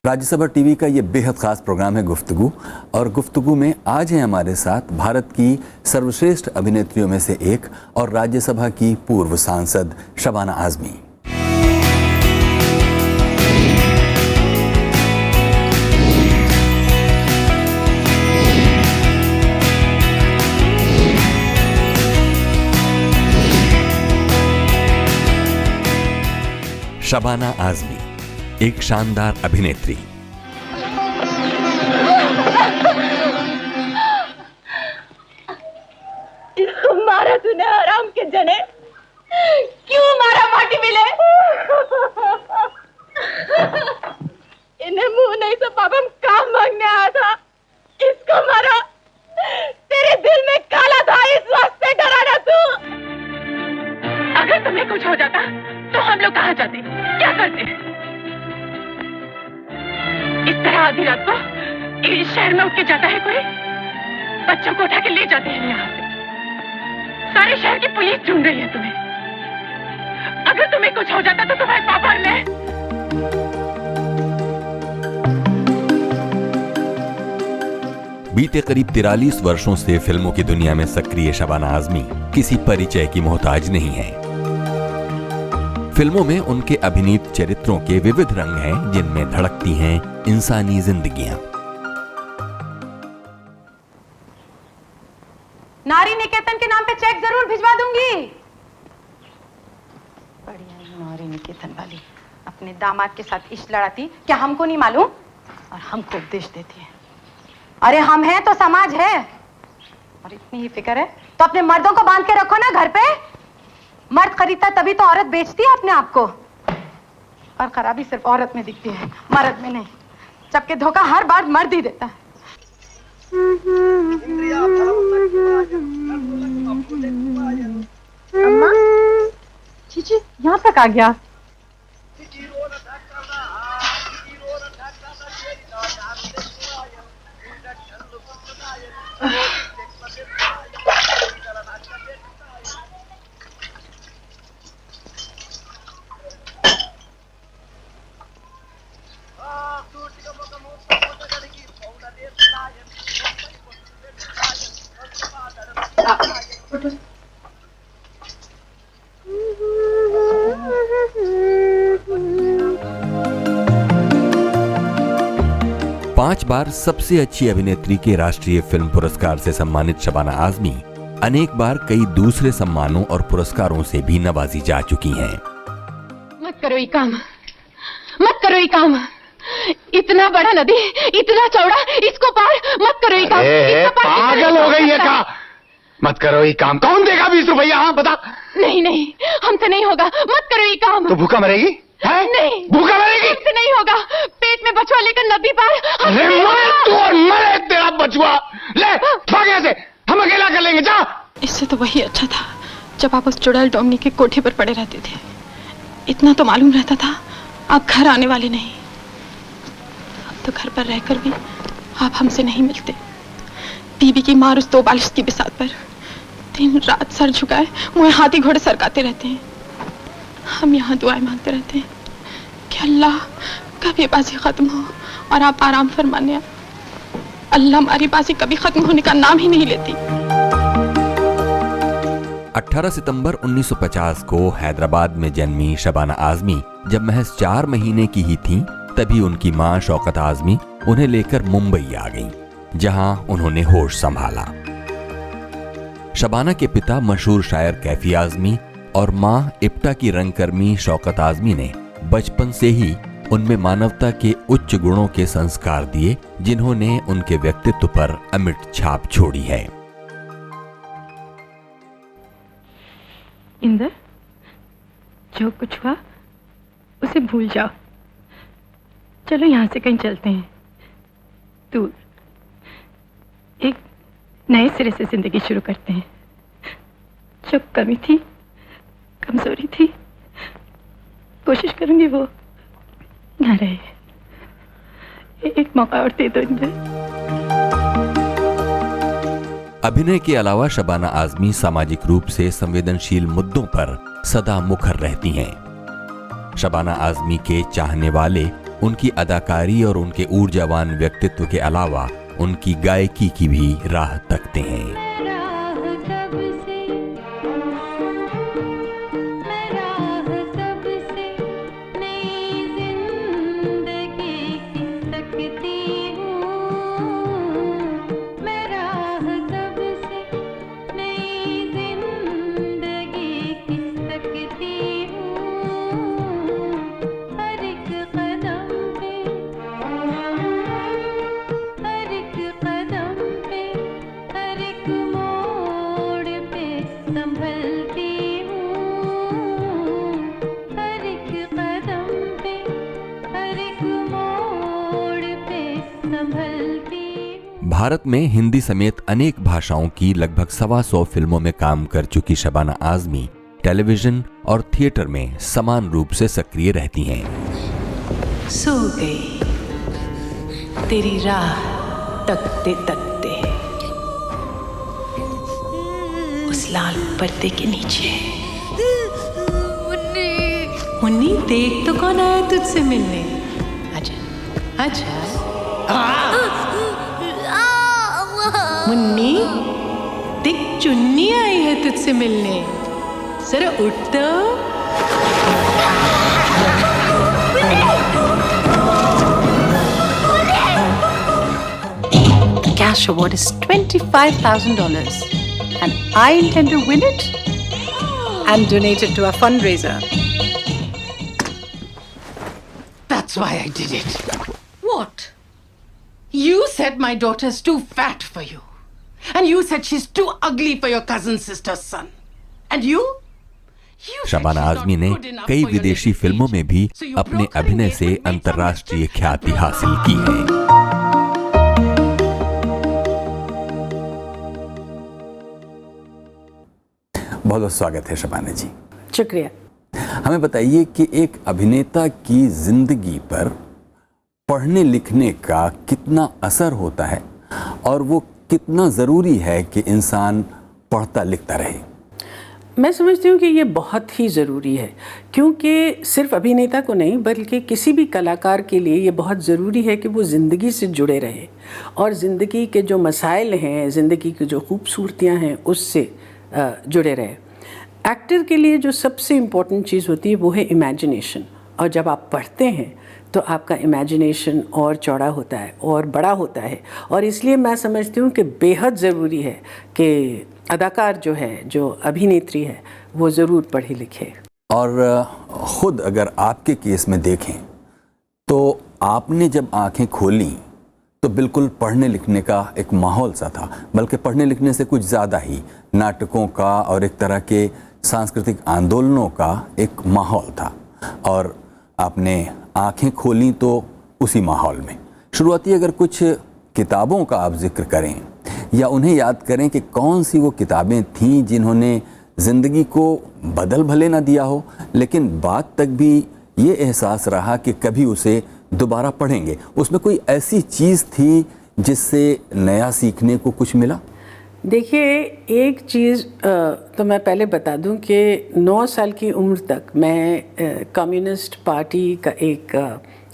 Rajya Sabha TV का ये बेहद खास प्रोग्राम है गुफ्तगू, और गुफ्तगू में आज है हमारे साथ भारत की सर्वश्रेष्ठ अभिनेत्रियों में से एक और राज्यसभा की पूर्व सांसद शबाना आजमी। शबाना आजमी एक शानदार अभिनेत्री। मारा तूने हराम के जने, क्यों मारा माटी मिले? इन्हें मुंह नहीं तो पापा काम मांगने आया था, इसको मारा। तेरे दिल में काला था, इस वास्ते डराना तू। अगर तुम्हें कुछ हो जाता तो हम लोग कहाँ जाते, क्या करते? इस तरह आधी रात को इस शहर में उठ के जाता है कोई, बच्चों को उठा के ले जाते हैं यहाँ से। सारे शहर की पुलिस ढूंढ रही है तुम्हें। अगर तुम्हें कुछ हो जाता तो तुम्हारे पापा और मैं। बीते करीब 43 वर्षों से फिल्मों की दुनिया में सक्रिय शबाना आजमी किसी परिचय की मोहताज नहीं है। फिल्मों में उनके अभिनीत चरित्रों के विविध रंग हैं, जिनमें धड़कती हैं इंसानी जिंदगियां। नारी निकेतन के नाम पे चेक जरूर भिजवा दूंगी। बढ़िया नारी निकेतन वाली अपने दामाद के साथ इश्क लड़ाती, क्या हमको नहीं मालूम? और हमको उपदेश देती है। अरे हम हैं तो समाज है, और इतनी ही फिक्र है तो अपने मर्दों को बांध के रखो ना घर पे। मर्द खरीदता तभी तो औरत बेचती है अपने आप को, और खराबी सिर्फ औरत में दिखती है, मर्द में नहीं। जबकि धोखा हर बार मर्द ही देता है। अम्मा, चीची यहाँ तक आ गया। पांच बार सबसे अच्छी अभिनेत्री के राष्ट्रीय फिल्म पुरस्कार से सम्मानित शबाना आजमी अनेक बार कई दूसरे सम्मानों और पुरस्कारों से भी नवाजी जा चुकी हैं। मत करो ये काम, मत करो ये काम। इतना बड़ा नदी, इतना चौड़ा, इसको पार मत करो ये काम। पागल हो गई है का? मत करो ये काम। कौन देगा 20 रुपया? हाँ बता। नहीं नहीं, हमसे नहीं होगा, मत करो ये काम। तो भूखा मरेगी? है? नहीं, भूखा मरेगी? हमसे नहीं होगा। पेट में बछुआ लेकर नदी पार। अरे मरे तू और मरे तेरा बछुआ। ले भाग यहाँ से, हम अकेला कर लेंगे, जा। इससे तो वही अच्छा था जब आप उस चुड़ैल डोमनी के कोठे पर पड़े रहते थे। इतना तो मालूम रहता था आप घर आने वाले नहीं। अब तो घर पर रहकर भी आप हमसे नहीं मिलते। बीबी की मार उस 2 बालिश की बिसात पर दिन रात सर झुकाए मुझे हाथी घोड़े सरकाते रहते हैं। हम यहाँ दुआएं मांगते रहते हैं कि अल्लाह कब ये बाजी खत्म हो और आप आराम फरमाने आए। अल्लाह हमारी बाजी कभी खत्म होने का नाम ही नहीं लेती। 18 सितंबर 1950 को हैदराबाद में जन्मी शबाना आजमी जब महज 4 महीने की ही थीं, तभी उनकी मां शौकत आजमी उन्हें लेकर मुंबई आ गईं, जहां उन्होंने होश संभाला। शबाना के पिता मशहूर शायर कैफी आजमी और मां इप्टा की रंगकर्मी शौकत आजमी ने बचपन से ही उनमें मानवता के उच्च गुणों के संस्कार दिए, जिन्होंने उनके व्यक्तित्व पर अमिट छाप छोड़ी है। इंदर, जो कुछ हुआ उसे भूल जाओ। चलो यहाँ से कहीं चलते हैं, दूर, एक नए सिरे से जिंदगी शुरू करते हैं। जो कमी थी, कमजोरी थी, कोशिश करूंगी वो ना रहे। एक मौका और दे दो इंदर। अभिनय के अलावा शबाना आजमी सामाजिक रूप से संवेदनशील मुद्दों पर सदा मुखर रहती हैं। शबाना आजमी के चाहने वाले उनकी अदाकारी और उनके ऊर्जावान व्यक्तित्व के अलावा उनकी गायकी की भी राह तकते हैं। भारत में हिंदी समेत अनेक भाषाओं की लगभग 125 फिल्मों में काम कर चुकी शबाना आजमी टेलीविजन और थिएटर में समान रूप से सक्रिय रहती हैं। सो गई तेरी राह तकते तकते उस लाल पर्दे के नीचे। मुन्नी देख तो कौन आया तुझसे मिलने। आजा आजा। मुन्नी देख चुन्नी आई है तुझसे मिलने, जरा उठ तो। The cash award is $25,000 and I intend to win it and donate it to a fundraiser. That's why I did it. What? You said my daughter's too fat for you. And you said she's too ugly for your cousin sister's son. And you? Shabana Azmi ने कई विदेशी फिल्मों में भी अपने अभिनय से अंतर्राष्ट्रीय ख्याति हासिल की है। बहुत बहुत स्वागत है शबाना जी। शुक्रिया। हमें बताइए कि एक अभिनेता की जिंदगी पर पढ़ने लिखने का कितना असर होता है और वो कितना ज़रूरी है कि इंसान पढ़ता लिखता रहे। मैं समझती हूँ कि ये बहुत ही ज़रूरी है, क्योंकि सिर्फ अभिनेता को नहीं बल्कि किसी भी कलाकार के लिए ये बहुत ज़रूरी है कि वो ज़िंदगी से जुड़े रहे और ज़िंदगी के जो मसाइल हैं, ज़िंदगी की जो खूबसूरतियाँ हैं उससे जुड़े रहे। एक्टर के लिए जो सबसे इम्पोर्टेंट चीज़ होती है वो है इमेजिनेशन, और जब आप पढ़ते हैं तो आपका इमेजिनेशन और चौड़ा होता है और बड़ा होता है, और इसलिए मैं समझती हूँ कि बेहद ज़रूरी है कि अदाकार जो है, जो अभिनेत्री है, वो ज़रूर पढ़े लिखे। और ख़ुद अगर आपके केस में देखें तो आपने जब आंखें खोली तो बिल्कुल पढ़ने लिखने का एक माहौल सा था, बल्कि पढ़ने लिखने से कुछ ज़्यादा ही नाटकों का और एक तरह के सांस्कृतिक आंदोलनों का एक माहौल था, और आपने आंखें खोली तो उसी माहौल में। शुरुआती अगर कुछ किताबों का आप जिक्र करें या उन्हें याद करें कि कौन सी वो किताबें थीं जिन्होंने ज़िंदगी को बदल भले ना दिया हो, लेकिन बाद तक भी ये एहसास रहा कि कभी उसे दोबारा पढ़ेंगे, उसमें कोई ऐसी चीज़ थी जिससे नया सीखने को कुछ मिला? देखिए, एक चीज़ तो मैं पहले बता दूं कि 9 साल की उम्र तक मैं कम्युनिस्ट पार्टी का एक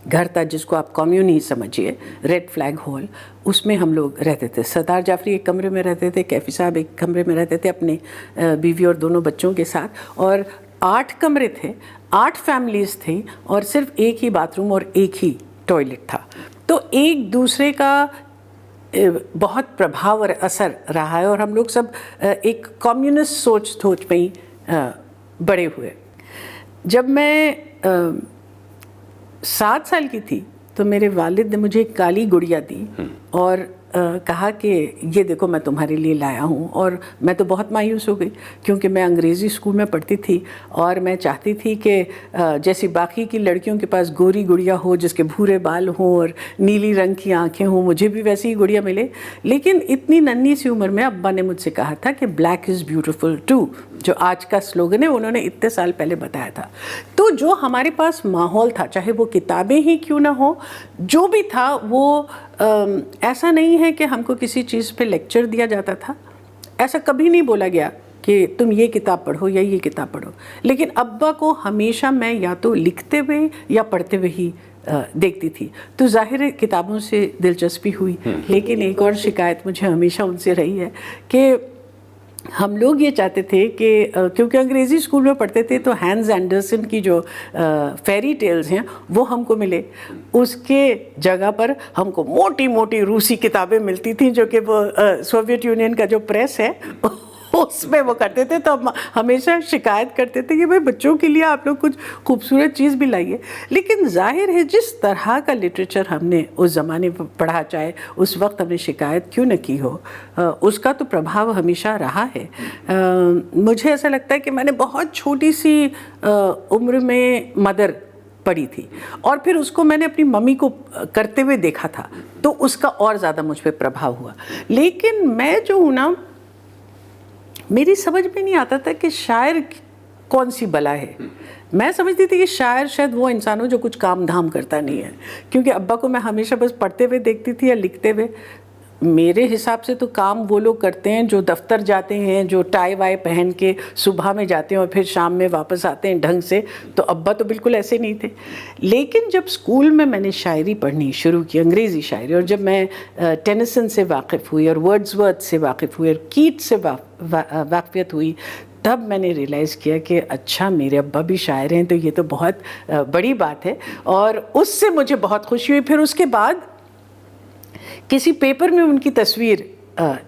घर था जिसको आप कम्यून ही समझिए, रेड फ्लैग हॉल, उसमें हम लोग रहते थे। सरदार जाफरी एक कमरे में रहते थे, कैफी साहब एक कमरे में रहते थे अपने बीवी और दोनों बच्चों के साथ, और 8 कमरे थे, 8 फैमिलीज़ थी और सिर्फ एक ही बाथरूम और एक ही टॉयलेट था। तो एक दूसरे का बहुत प्रभाव और असर रहा है, और हम लोग सब एक कम्युनिस्ट सोच में ही बड़े हुए। जब मैं 7 साल की थी तो मेरे वालिद ने मुझे एक काली गुड़िया दी और कहा कि ये देखो मैं तुम्हारे लिए लाया हूँ। और मैं तो बहुत मायूस हो गई, क्योंकि मैं अंग्रेज़ी स्कूल में पढ़ती थी और मैं चाहती थी कि जैसी बाकी की लड़कियों के पास गोरी गुड़िया हो जिसके भूरे बाल हों और नीली रंग की आंखें हों, मुझे भी वैसी ही गुड़िया मिले। लेकिन इतनी नन्ही सी उम्र में अब्बा ने मुझसे कहा था कि ब्लैक इज़ ब्यूटीफुल टू, जो आज का स्लोगन है, उन्होंने इतने साल पहले बताया था। तो जो हमारे पास माहौल था, चाहे वो किताबें ही क्यों ना हो, जो भी था वो ऐसा नहीं है कि हमको किसी चीज़ पे लेक्चर दिया जाता था। ऐसा कभी नहीं बोला गया कि तुम ये किताब पढ़ो या ये किताब पढ़ो। लेकिन अब्बा को हमेशा मैं या तो लिखते हुए या पढ़ते हुए ही देखती थी, तो जाहिर है किताबों से दिलचस्पी हुई। लेकिन एक और शिकायत मुझे हमेशा उनसे रही है कि हम लोग ये चाहते थे कि क्योंकि अंग्रेज़ी स्कूल में पढ़ते थे तो हैंस एंडरसन की जो फेरी टेल्स हैं वो हमको मिले, उसके जगह पर हमको मोटी मोटी रूसी किताबें मिलती थी जो कि वो सोवियत यूनियन का जो प्रेस है उसमें वो करते थे। तो हम हमेशा शिकायत करते थे कि भाई बच्चों के लिए आप लोग कुछ खूबसूरत चीज़ भी लाइए। लेकिन जाहिर है जिस तरह का लिटरेचर हमने उस ज़माने में पढ़ा, चाहे उस वक्त हमने शिकायत क्यों न की हो, उसका तो प्रभाव हमेशा रहा है। मुझे ऐसा लगता है कि मैंने बहुत छोटी सी उम्र में मदर पढ़ी थी और फिर उसको मैंने अपनी मम्मी को करते हुए देखा था, तो उसका और ज़्यादा मुझ पर प्रभाव हुआ। लेकिन मैं जो हूँ ना, मेरी समझ में नहीं आता था कि शायर कौन सी बला है। मैं समझती थी कि शायर शायद वो इंसान हो जो कुछ काम धाम करता नहीं है, क्योंकि अब्बा को मैं हमेशा बस पढ़ते हुए देखती थी या लिखते हुए। मेरे हिसाब से तो काम वो लोग करते हैं जो दफ्तर जाते हैं, जो टाई वाई पहन के सुबह में जाते हैं और फिर शाम में वापस आते हैं ढंग से। तो अब्बा तो बिल्कुल ऐसे नहीं थे। लेकिन जब स्कूल में मैंने शायरी पढ़नी शुरू की, अंग्रेज़ी शायरी, और जब मैं टेनिसन से वाकिफ़ हुई और वर्ड्सवर्थ से वाकिफ़ हुई और कीट से वाक़फ़ियत हुई, तब मैंने रियलाइज़ किया कि अच्छा मेरे अब्बा भी शायर हैं, तो ये तो बहुत बड़ी बात है। और उससे मुझे बहुत खुशी हुई। फिर उसके बाद किसी पेपर में उनकी तस्वीर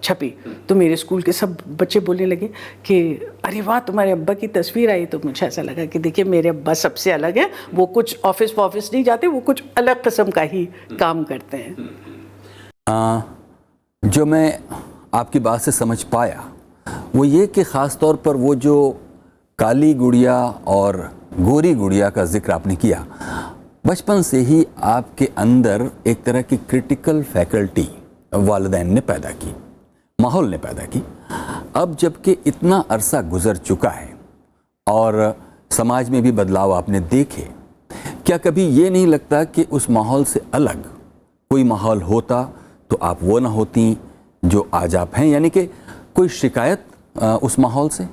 छपी तो मेरे स्कूल के सब बच्चे बोलने लगे कि अरे वाह तुम्हारे अब्बा की तस्वीर आई। तो मुझे ऐसा लगा कि देखिए मेरे अब्बा सबसे अलग हैं, वो कुछ ऑफिस नहीं जाते, वो कुछ अलग किस्म का ही काम करते हैं। जो मैं आपकी बात से समझ पाया वो ये कि ख़ास तौर पर वो जो काली गुड़िया और गोरी गुड़िया का जिक्र आपने किया, बचपन से ही आपके अंदर एक तरह की क्रिटिकल फैकल्टी वालिदैन ने पैदा की, माहौल ने पैदा की। अब जबकि इतना अरसा गुजर चुका है और समाज में भी बदलाव आपने देखे, क्या कभी ये नहीं लगता कि उस माहौल से अलग कोई माहौल होता तो आप वो ना होती जो आज आप हैं? यानी कि कोई शिकायत उस माहौल से?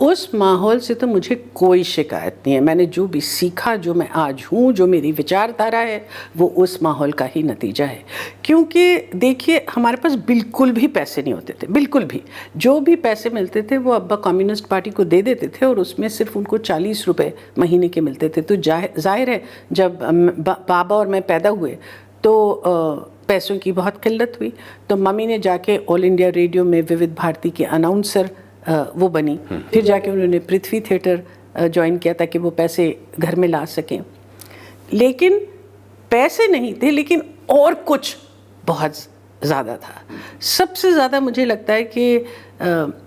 उस माहौल से तो मुझे कोई शिकायत नहीं है। मैंने जो भी सीखा, जो मैं आज हूँ, जो मेरी विचारधारा है, वो उस माहौल का ही नतीजा है। क्योंकि देखिए हमारे पास बिल्कुल भी पैसे नहीं होते थे, बिल्कुल भी। जो भी पैसे मिलते थे वो अब्बा कम्युनिस्ट पार्टी को दे देते थे और उसमें सिर्फ उनको 40 रुपये महीने के मिलते थे। तो जाहिर है जब बाबा और मैं पैदा हुए तो पैसों की बहुत किल्लत हुई। तो मम्मी ने जाके ऑल इंडिया रेडियो में विविध भारती के अनाउंसर वो बनी। फिर जाके उन्होंने पृथ्वी थिएटर ज्वाइन किया ताकि वो पैसे घर में ला सकें। लेकिन पैसे नहीं थे, लेकिन और कुछ बहुत ज़्यादा था। सबसे ज़्यादा मुझे लगता है कि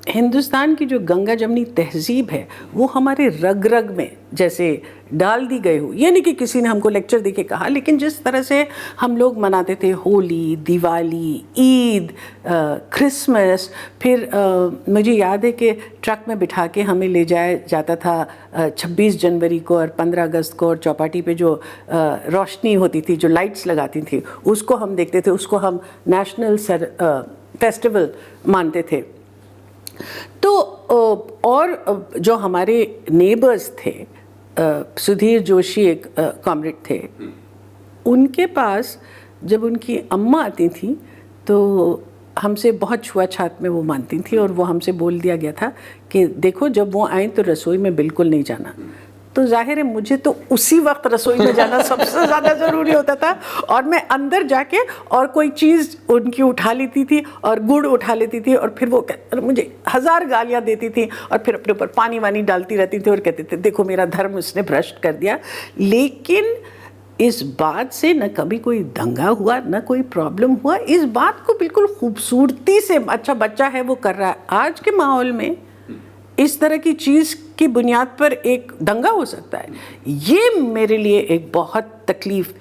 हिंदुस्तान की जो गंगा जमनी तहजीब है वो हमारे रग रग में जैसे डाल दी गई हो। ये नहीं कि किसी ने हमको लेक्चर दे के कहा, लेकिन जिस तरह से हम लोग मनाते थे होली, दिवाली, ईद, क्रिसमस, फिर मुझे याद है कि ट्रक में बिठा के हमें ले जाया जाता था 26 जनवरी को और 15 अगस्त को, और चौपाटी पे जो रोशनी होती थी, जो लाइट्स लगाती थी, उसको हम देखते थे, उसको हम नेशनल फेस्टिवल मानते थे। तो और जो हमारे नेबर्स थे, सुधीर जोशी एक कॉमरेड थे, उनके पास जब उनकी अम्मा आती थी तो हमसे बहुत छुआछात में वो मानती थी और वो हमसे बोल दिया गया था कि देखो जब वो आए तो रसोई में बिल्कुल नहीं जाना। तो जाहिर है मुझे तो उसी वक्त रसोई में जाना सबसे ज़्यादा ज़रूरी होता था और मैं अंदर जाके और कोई चीज़ उनकी उठा लेती थी और गुड़ उठा लेती थी और फिर वो मुझे 1000 गालियाँ देती थी और फिर अपने ऊपर पानी वानी डालती रहती थी और कहते थे देखो मेरा धर्म उसने भ्रष्ट कर दिया। लेकिन इस बात से न कभी कोई दंगा हुआ, न कोई प्रॉब्लम हुआ। इस बात को बिल्कुल खूबसूरती से अच्छा बच्चा है वो कर रहा है। आज के माहौल में इस तरह की चीज़ की बुनियाद पर एक दंगा हो सकता है। ये मेरे लिए एक बहुत तकलीफ़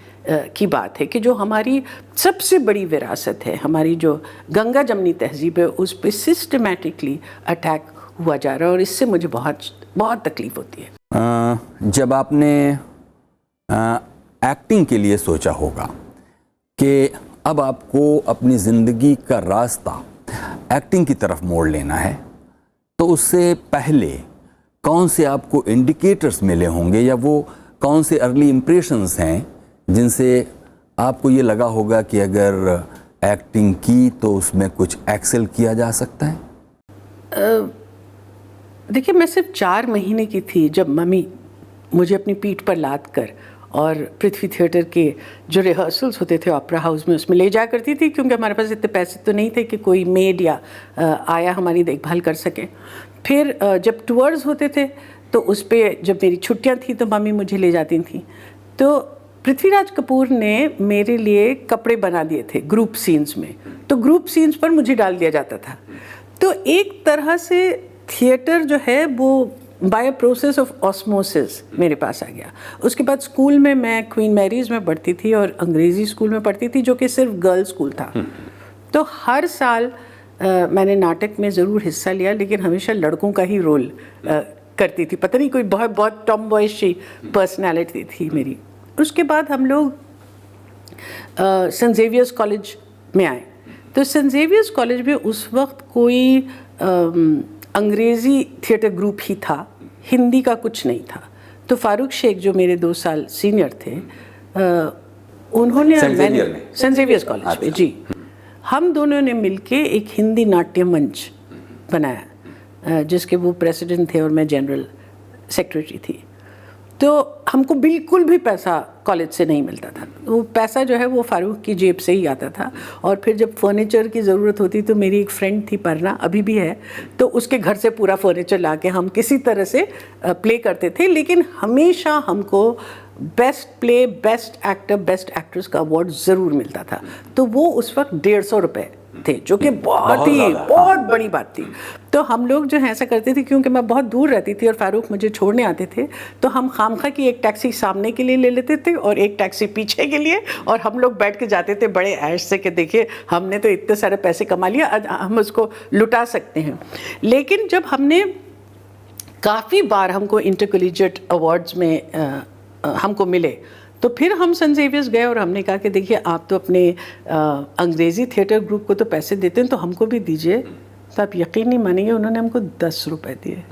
की बात है कि जो हमारी सबसे बड़ी विरासत है, हमारी जो गंगा जमनी तहजीब है, उस पर सिस्टमेटिकली अटैक हुआ जा रहा है और इससे मुझे बहुत बहुत तकलीफ़ होती है। जब आपने एक्टिंग के लिए सोचा होगा कि अब आपको अपनी ज़िंदगी का रास्ता एक्टिंग की तरफ मोड़ लेना है, तो उससे पहले कौन से आपको इंडिकेटर्स मिले होंगे या वो कौन से अर्ली इम्प्रेशंस हैं जिनसे आपको ये लगा होगा कि अगर एक्टिंग की तो उसमें कुछ एक्सेल किया जा सकता है? देखिए, मैं सिर्फ 4 महीने की थी जब मम्मी मुझे अपनी पीठ पर लाद कर और पृथ्वी थिएटर के जो रिहर्सल्स होते थे ओपेरा हाउस में, उसमें ले जाया करती थी, क्योंकि हमारे पास इतने पैसे तो नहीं थे कि कोई मेड या आया हमारी देखभाल कर सके। फिर जब टूर्स होते थे तो उस पर जब मेरी छुट्टियां थी तो मम्मी मुझे ले जाती थी। तो पृथ्वीराज कपूर ने मेरे लिए कपड़े बना दिए थे ग्रुप सीन्स में, तो ग्रुप सीन्स पर मुझे डाल दिया जाता था। तो एक तरह से थिएटर जो है वो बाय प्रोसेस ऑफ ऑस्मोसिस मेरे पास आ गया। उसके बाद स्कूल में मैं क्वीन मैरीज में पढ़ती थी और अंग्रेज़ी स्कूल में पढ़ती थी, जो कि सिर्फ गर्ल्स स्कूल था। तो हर साल मैंने नाटक में ज़रूर हिस्सा लिया, लेकिन हमेशा लड़कों का ही रोल करती थी। पता नहीं, कोई बहुत बहुत टॉम बॉयश पर्सनैलिटी थी मेरी। उसके बाद हम लोग सेंट ज़ेवियर्स कॉलेज में आए। तो सेंट ज़ेवियर्स कॉलेज में उस वक्त कोई अंग्रेज़ी थिएटर ग्रुप ही था, हिंदी का कुछ नहीं था। तो फारूक शेख जो मेरे 2 साल सीनियर थे, उन्होंने सेंट ज़ेवियर्स कॉलेज में, जी, हम दोनों ने मिलके एक हिंदी नाट्य मंच बनाया, जिसके वो प्रेसिडेंट थे और मैं जनरल सेक्रेटरी थी। तो हमको बिल्कुल भी पैसा कॉलेज से नहीं मिलता था। वो पैसा जो है वो फारूक की जेब से ही आता था। और फिर जब फर्नीचर की ज़रूरत होती तो मेरी एक फ्रेंड थी परना, अभी भी है, तो उसके घर से पूरा फर्नीचर ला के हम किसी तरह से प्ले करते थे। लेकिन हमेशा हमको best play, best actor, best actress का अवार्ड ज़रूर मिलता था। तो वो उस वक्त 150 रुपये थे, जो कि बहुत बड़ी बात थी। तो हम लोग जो है ऐसा करते थे, क्योंकि मैं बहुत दूर रहती थी और फारूक मुझे छोड़ने आते थे, तो हम खामखा की एक टैक्सी सामने के लिए ले लेते थे और एक टैक्सी पीछे के लिए, और हम लोग बैठ के जाते थे बड़े ऐश से कि देखिए हमने तो इतने सारे पैसे कमा लिया, हम उसको लुटा सकते हैं। लेकिन जब हमने काफ़ी बार हमको इंटर कॉलेजिएट अवार्ड्स में हमको मिले, तो फिर हम सेंट ज़ेवियर्स गए और हमने कहा कि देखिए आप तो अपने अंग्रेज़ी थिएटर ग्रुप को तो पैसे देते हैं, तो हमको भी दीजिए। तो आप यकीन नहीं मानेंगे, उन्होंने हमको 10 रुपये दिए,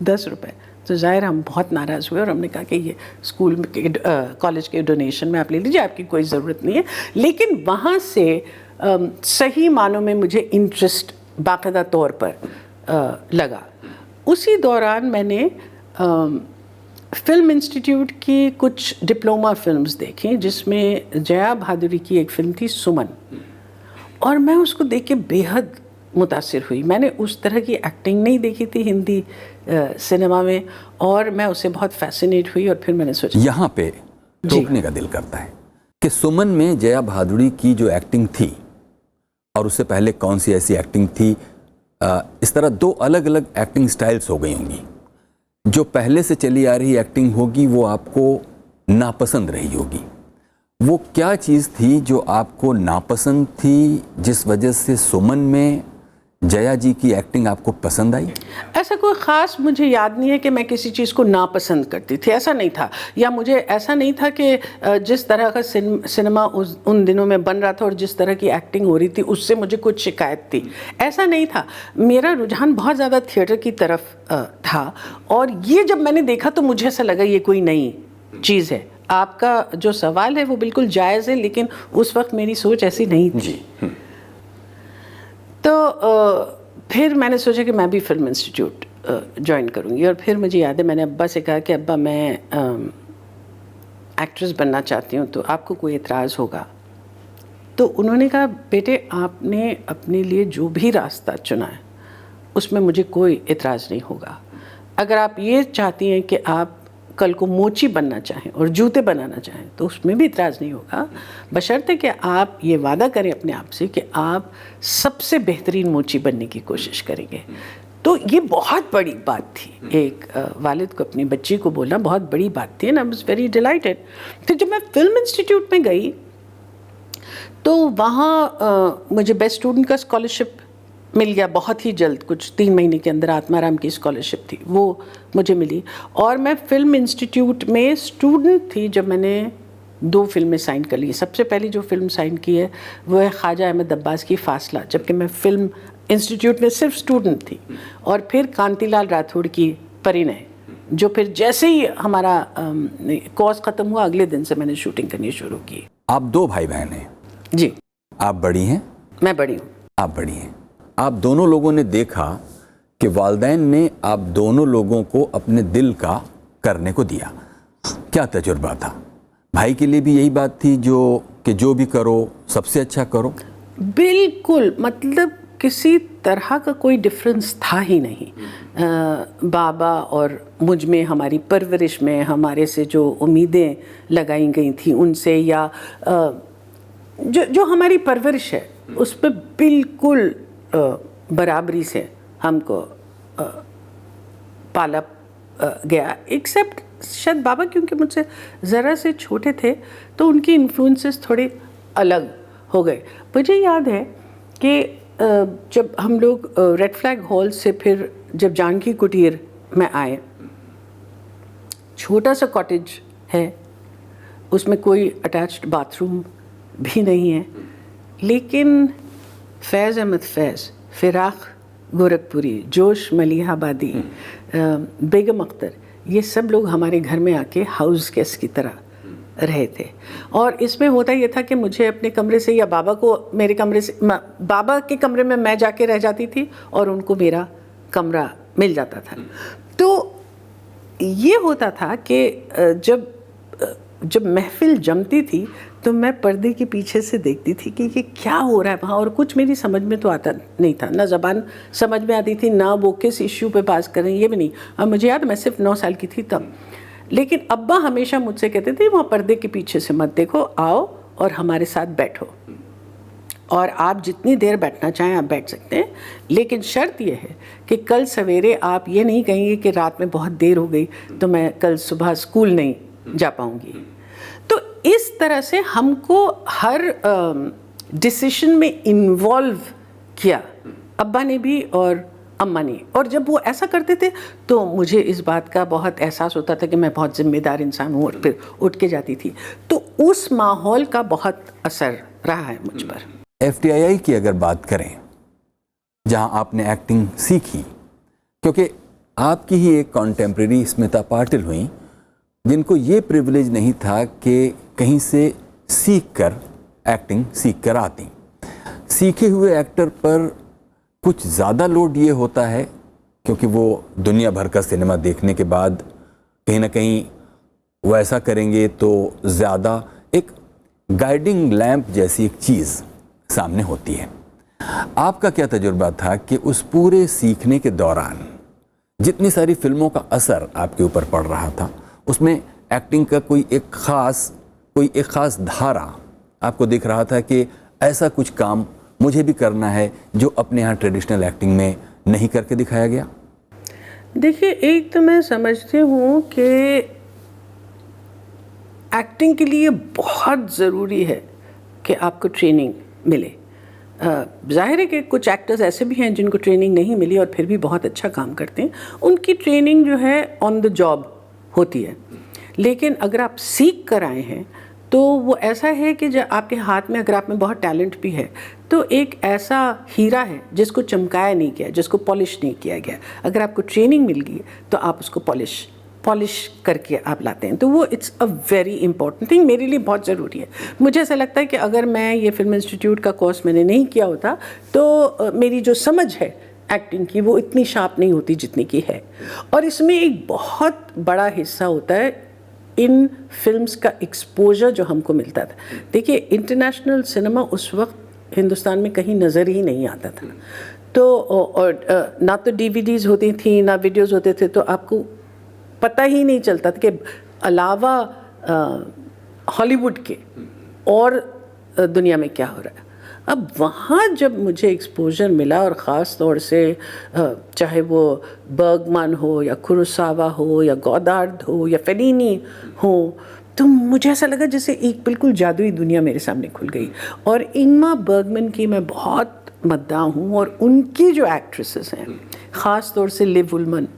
10 रुपये। तो ज़ाहिर हम बहुत नाराज़ हुए और हमने कहा कि ये स्कूल के कॉलेज के डोनेशन में आप ले लीजिए, आपकी कोई ज़रूरत नहीं है। लेकिन वहाँ से सही मानों में मुझे इंटरेस्ट बाकायदा तौर पर लगा। उसी दौरान मैंने फिल्म इंस्टीट्यूट की कुछ डिप्लोमा फिल्म्स देखी, जिसमें जया भादुरी की एक फ़िल्म थी सुमन, और मैं उसको देख के बेहद मुतासिर हुई। मैंने उस तरह की एक्टिंग नहीं देखी थी हिंदी सिनेमा में, और मैं उससे बहुत फैसिनेट हुई। और फिर मैंने सोचा, यहाँ पे टोकने का दिल करता है कि सुमन में जया भादुरी की जो एक्टिंग थी और उससे पहले कौन सी ऐसी एक्टिंग थी, इस तरह 2 अलग अलग एक्टिंग स्टाइल्स हो गई होंगी। जो पहले से चली आ रही एक्टिंग होगी वो आपको नापसंद रही होगी। वो क्या चीज़ थी जो आपको नापसंद थी, जिस वजह से सुमन में जया जी की एक्टिंग आपको पसंद आई? ऐसा कोई ख़ास मुझे याद नहीं है कि मैं किसी चीज़ को नापसंद करती थी, ऐसा नहीं था। या मुझे ऐसा नहीं था कि जिस तरह का सिनेमा उन दिनों में बन रहा था और जिस तरह की एक्टिंग हो रही थी उससे मुझे कुछ शिकायत थी, ऐसा नहीं था। मेरा रुझान बहुत ज़्यादा थिएटर की तरफ था, और ये जब मैंने देखा तो मुझे ऐसा लगा ये कोई नई चीज़ है। आपका जो सवाल है वो बिल्कुल जायज़ है, लेकिन उस वक्त मेरी सोच ऐसी नहीं थी। तो फिर मैंने सोचा कि मैं भी फिल्म इंस्टीट्यूट ज्वाइन करूँगी। और फिर मुझे याद है मैंने अब्बा से कहा कि अब्बा मैं एक्ट्रेस बनना चाहती हूँ, तो आपको कोई एतराज़ होगा? तो उन्होंने कहा बेटे आपने अपने लिए जो भी रास्ता चुना है उसमें मुझे कोई एतराज़ नहीं होगा। अगर आप ये चाहती हैं कि आप कल को मोची बनना चाहें और जूते बनाना चाहें तो उसमें भी इतराज़ नहीं होगा, बशर्ते कि आप ये वादा करें अपने आप से कि आप सबसे बेहतरीन मोची बनने की कोशिश करेंगे। तो ये बहुत बड़ी बात थी, एक वालिद को अपनी बच्ची को बोलना बहुत बड़ी बात थी, and I was very dilated. फिर जब मैं फिल्म इंस्टीट्यूट में गई तो वहाँ मुझे बेस्ट स्टूडेंट का स्कॉलरशिप मिल गया बहुत ही जल्द, कुछ 3 महीने के अंदर आत्माराम की स्कॉलरशिप थी वो मुझे मिली। और मैं फिल्म इंस्टीट्यूट में स्टूडेंट थी जब मैंने 2 फिल्में साइन कर ली। सबसे पहली जो फिल्म साइन की है वो है ख्वाजा अहमद अब्बास की फासला, जबकि मैं फिल्म इंस्टीट्यूट में सिर्फ स्टूडेंट थी। और फिर कांतिलाल राठौड़ की परिणय जो फिर जैसे ही हमारा कोर्स ख़त्म हुआ अगले दिन से मैंने शूटिंग करनी शुरू की। आप 2 भाई बहन हैं। जी, आप बड़ी हैं, मैं बड़ी हूँ। आप बड़ी हैं। आप दोनों लोगों ने देखा कि वालिदैन ने आप दोनों लोगों को अपने दिल का करने को दिया। क्या तजुर्बा था? भाई के लिए भी यही बात थी जो भी करो सबसे अच्छा करो? बिल्कुल, मतलब किसी तरह का कोई डिफरेंस था ही नहीं। बाबा और मुझ में, हमारी परवरिश में, हमारे से जो उम्मीदें लगाई गई थी उनसे, या जो हमारी परवरिश है उस पर बिल्कुल बराबरी से हमको पाला गया। एक्सेप्ट शायद बाबा, क्योंकि मुझसे ज़रा से छोटे थे तो उनकी इन्फ्लुएंसेस थोड़े अलग हो गए। मुझे याद है कि जब हम लोग रेड फ्लैग हॉल से फिर जब जानकी कुटीर में आए, छोटा सा कॉटेज है, उसमें कोई अटैच्ड बाथरूम भी नहीं है, लेकिन फैज़ अहमद फैज़, फिराक गोरखपुरी, जोश मलिहाबादी, बेगम अख्तर, ये सब लोग हमारे घर में आके हाउस गेस्ट की तरह रहे थे। और इसमें होता ये था कि मुझे अपने कमरे से, या बाबा को मेरे कमरे से, बाबा के कमरे में मैं जाके रह जाती थी और उनको मेरा कमरा मिल जाता था। तो ये होता था कि जब महफिल जमती थी तो मैं पर्दे के पीछे से देखती थी कि ये क्या हो रहा है वहाँ, और कुछ मेरी समझ में तो आता नहीं था, ना ज़बान समझ में आती थी, ना वो किस इश्यू पे बात कर रहे हैं ये भी नहीं। अब मुझे याद, मैं सिर्फ 9 साल की थी तब, लेकिन अब्बा हमेशा मुझसे कहते थे वहाँ पर्दे के पीछे से मत देखो, आओ और हमारे साथ बैठो, और आप जितनी देर बैठना चाहें आप बैठ सकते हैं, लेकिन शर्त यह है कि कल सवेरे आप ये नहीं कहेंगे कि रात में बहुत देर हो गई तो मैं कल सुबह स्कूल नहीं जा पाऊँगी। तो इस तरह से हमको हर डिसीजन में इन्वॉल्व किया, अब्बा ने भी और अम्मा ने। और जब वो ऐसा करते थे तो मुझे इस बात का बहुत एहसास होता था कि मैं बहुत जिम्मेदार इंसान हूँ, और फिर उठ के जाती थी। तो उस माहौल का बहुत असर रहा है मुझ पर। FTII की अगर बात करें, जहां आपने एक्टिंग सीखी, क्योंकि आपकी ही एक कॉन्टेम्प्रेरी स्मिता पाटिल हुई जिनको ये प्रिविलेज नहीं था कि कहीं से सीख कर एक्टिंग सीख कर आती। सीखे हुए एक्टर पर कुछ ज़्यादा लोड ये होता है क्योंकि वो दुनिया भर का सिनेमा देखने के बाद कहीं ना कहीं वो ऐसा करेंगे तो ज़्यादा एक गाइडिंग लैंप जैसी एक चीज़ सामने होती है। आपका क्या तजुर्बा था कि उस पूरे सीखने के दौरान जितनी सारी फिल्मों का असर आपके ऊपर पड़ रहा था, उसमें एक्टिंग का कोई एक ख़ास धारा आपको दिख रहा था कि ऐसा कुछ काम मुझे भी करना है जो अपने यहाँ ट्रेडिशनल एक्टिंग में नहीं करके दिखाया गया? देखिए, एक तो मैं समझती हूँ कि एक्टिंग के लिए बहुत ज़रूरी है कि आपको ट्रेनिंग मिले। जाहिर है कि कुछ एक्टर्स ऐसे भी हैं जिनको ट्रेनिंग नहीं मिली और फिर भी बहुत अच्छा काम करते हैं। उनकी ट्रेनिंग जो है ऑन द जॉब होती है, लेकिन अगर आप सीख कर आए हैं तो वो ऐसा है कि जब आपके हाथ में, अगर आप में बहुत टैलेंट भी है, तो एक ऐसा हीरा है जिसको चमकाया नहीं गया, जिसको पॉलिश नहीं किया गया। अगर आपको ट्रेनिंग मिल गई तो आप उसको पॉलिश करके आप लाते हैं। तो वो it's a very important thing, मेरे लिए बहुत ज़रूरी है। मुझे ऐसा लगता है कि अगर मैं ये फिल्म इंस्टीट्यूट का कोर्स मैंने नहीं किया होता तो मेरी जो समझ है एक्टिंग की वो इतनी शार्प नहीं होती जितनी की है। और इसमें एक बहुत बड़ा हिस्सा होता है इन फिल्म्स का एक्सपोजर जो हमको मिलता था। देखिए, इंटरनेशनल सिनेमा उस वक्त हिंदुस्तान में कहीं नज़र ही नहीं आता था। तो और ना तो DVDs होती थी ना वीडियोज़ होते थे, तो आपको पता ही नहीं चलता था कि अलावा हॉलीवुड के और दुनिया में क्या हो रहा है। अब वहाँ जब मुझे एक्सपोजर मिला, और ख़ास तौर से चाहे वो बर्गमैन हो या कुरोसावा हो या गॉडार्ड हो या फेलिनी हो, तो मुझे ऐसा लगा जैसे एक बिल्कुल जादुई दुनिया मेरे सामने खुल गई। और इंगमार बर्गमैन की मैं बहुत मद्दा हूँ, और उनकी जो एक्ट्रेसेस हैं, ख़ास तौर से लिव उलमन,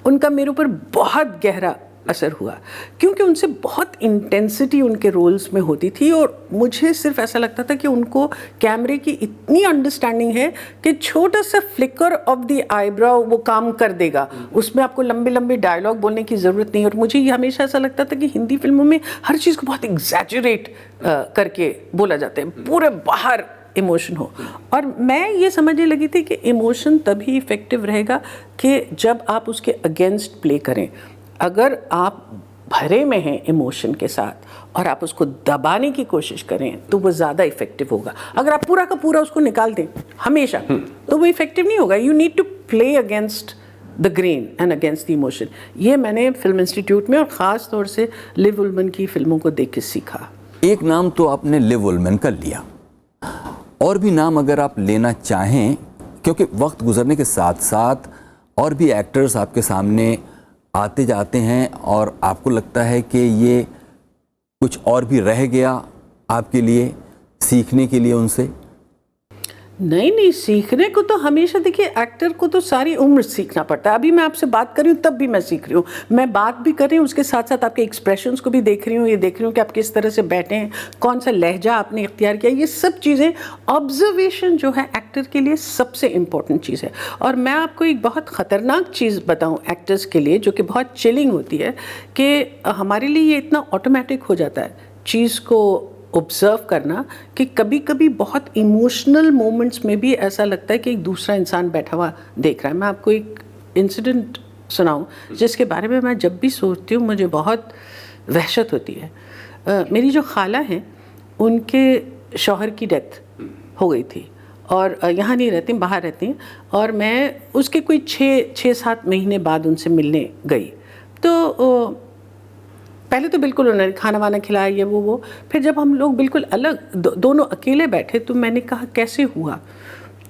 उनका मेरे ऊपर बहुत गहरा असर हुआ, क्योंकि उनसे बहुत इंटेंसिटी उनके रोल्स में होती थी और मुझे सिर्फ ऐसा लगता था कि उनको कैमरे की इतनी अंडरस्टैंडिंग है कि छोटा सा फ्लिकर ऑफ द आईब्रो वो काम कर देगा, उसमें आपको लंबे लंबे डायलॉग बोलने की ज़रूरत नहीं। और मुझे ये हमेशा ऐसा लगता था कि हिंदी फिल्मों में हर चीज़ को बहुत एग्जैजरेट करके बोला जाता है, पूरे बाहर इमोशन हो। और मैं ये समझने लगी थी कि इमोशन तभी इफ़ेक्टिव रहेगा कि जब आप उसके अगेंस्ट प्ले करें। अगर आप भरे में हैं इमोशन के साथ और आप उसको दबाने की कोशिश करें तो वो ज़्यादा इफ़ेक्टिव होगा। अगर आप पूरा का पूरा उसको निकाल दें हमेशा तो वो इफ़ेक्टिव नहीं होगा। You need to play against the grain and against the emotion. ये मैंने फिल्म इंस्टीट्यूट में और ख़ास तौर से लिव उलमन की फिल्मों को देख के सीखा। एक नाम तो आपने लिव उलमन का लिया, और भी नाम अगर आप लेना चाहें, क्योंकि वक्त गुजरने के साथ साथ और भी एक्टर्स आपके सामने आते जाते हैं और आपको लगता है कि ये कुछ और भी रह गया आपके लिए सीखने के लिए उनसे? नहीं, सीखने को तो हमेशा, देखिए एक्टर को तो सारी उम्र सीखना पड़ता है। अभी मैं आपसे बात कर रही हूँ तब भी मैं सीख रही हूँ, मैं बात भी कर रही हूँ उसके साथ साथ आपके एक्सप्रेशंस को भी देख रही हूँ, ये देख रही हूँ कि आप किस तरह से बैठे हैं, कौन सा लहजा आपने इख्तियार किया। ये सब चीज़ें, ऑब्जर्वेशन जो है एक्टर के लिए सबसे इम्पॉर्टेंट चीज़ है। और मैं आपको एक बहुत ख़तरनाक चीज़ बताऊँ एक्टर्स के लिए, जो कि बहुत चिलिंग होती है, कि हमारे लिए ये इतना ऑटोमेटिक हो जाता है चीज़ को ऑब्ज़र्व करना कि कभी कभी बहुत इमोशनल मोमेंट्स में भी ऐसा लगता है कि एक दूसरा इंसान बैठा हुआ देख रहा है। मैं आपको एक इंसिडेंट सुनाऊं जिसके बारे में मैं जब भी सोचती हूँ मुझे बहुत वहशत होती है। मेरी जो खाला हैं उनके शौहर की डेथ हो गई थी और यहाँ नहीं रहती, बाहर रहती हैं, और मैं उसके कोई 6-7 महीने बाद उनसे मिलने गई। तो पहले तो बिल्कुल उन्होंने खाना वाना खिलाया, ये वो। फिर जब हम लोग बिल्कुल अलग दोनों अकेले बैठे तो मैंने कहा कैसे हुआ,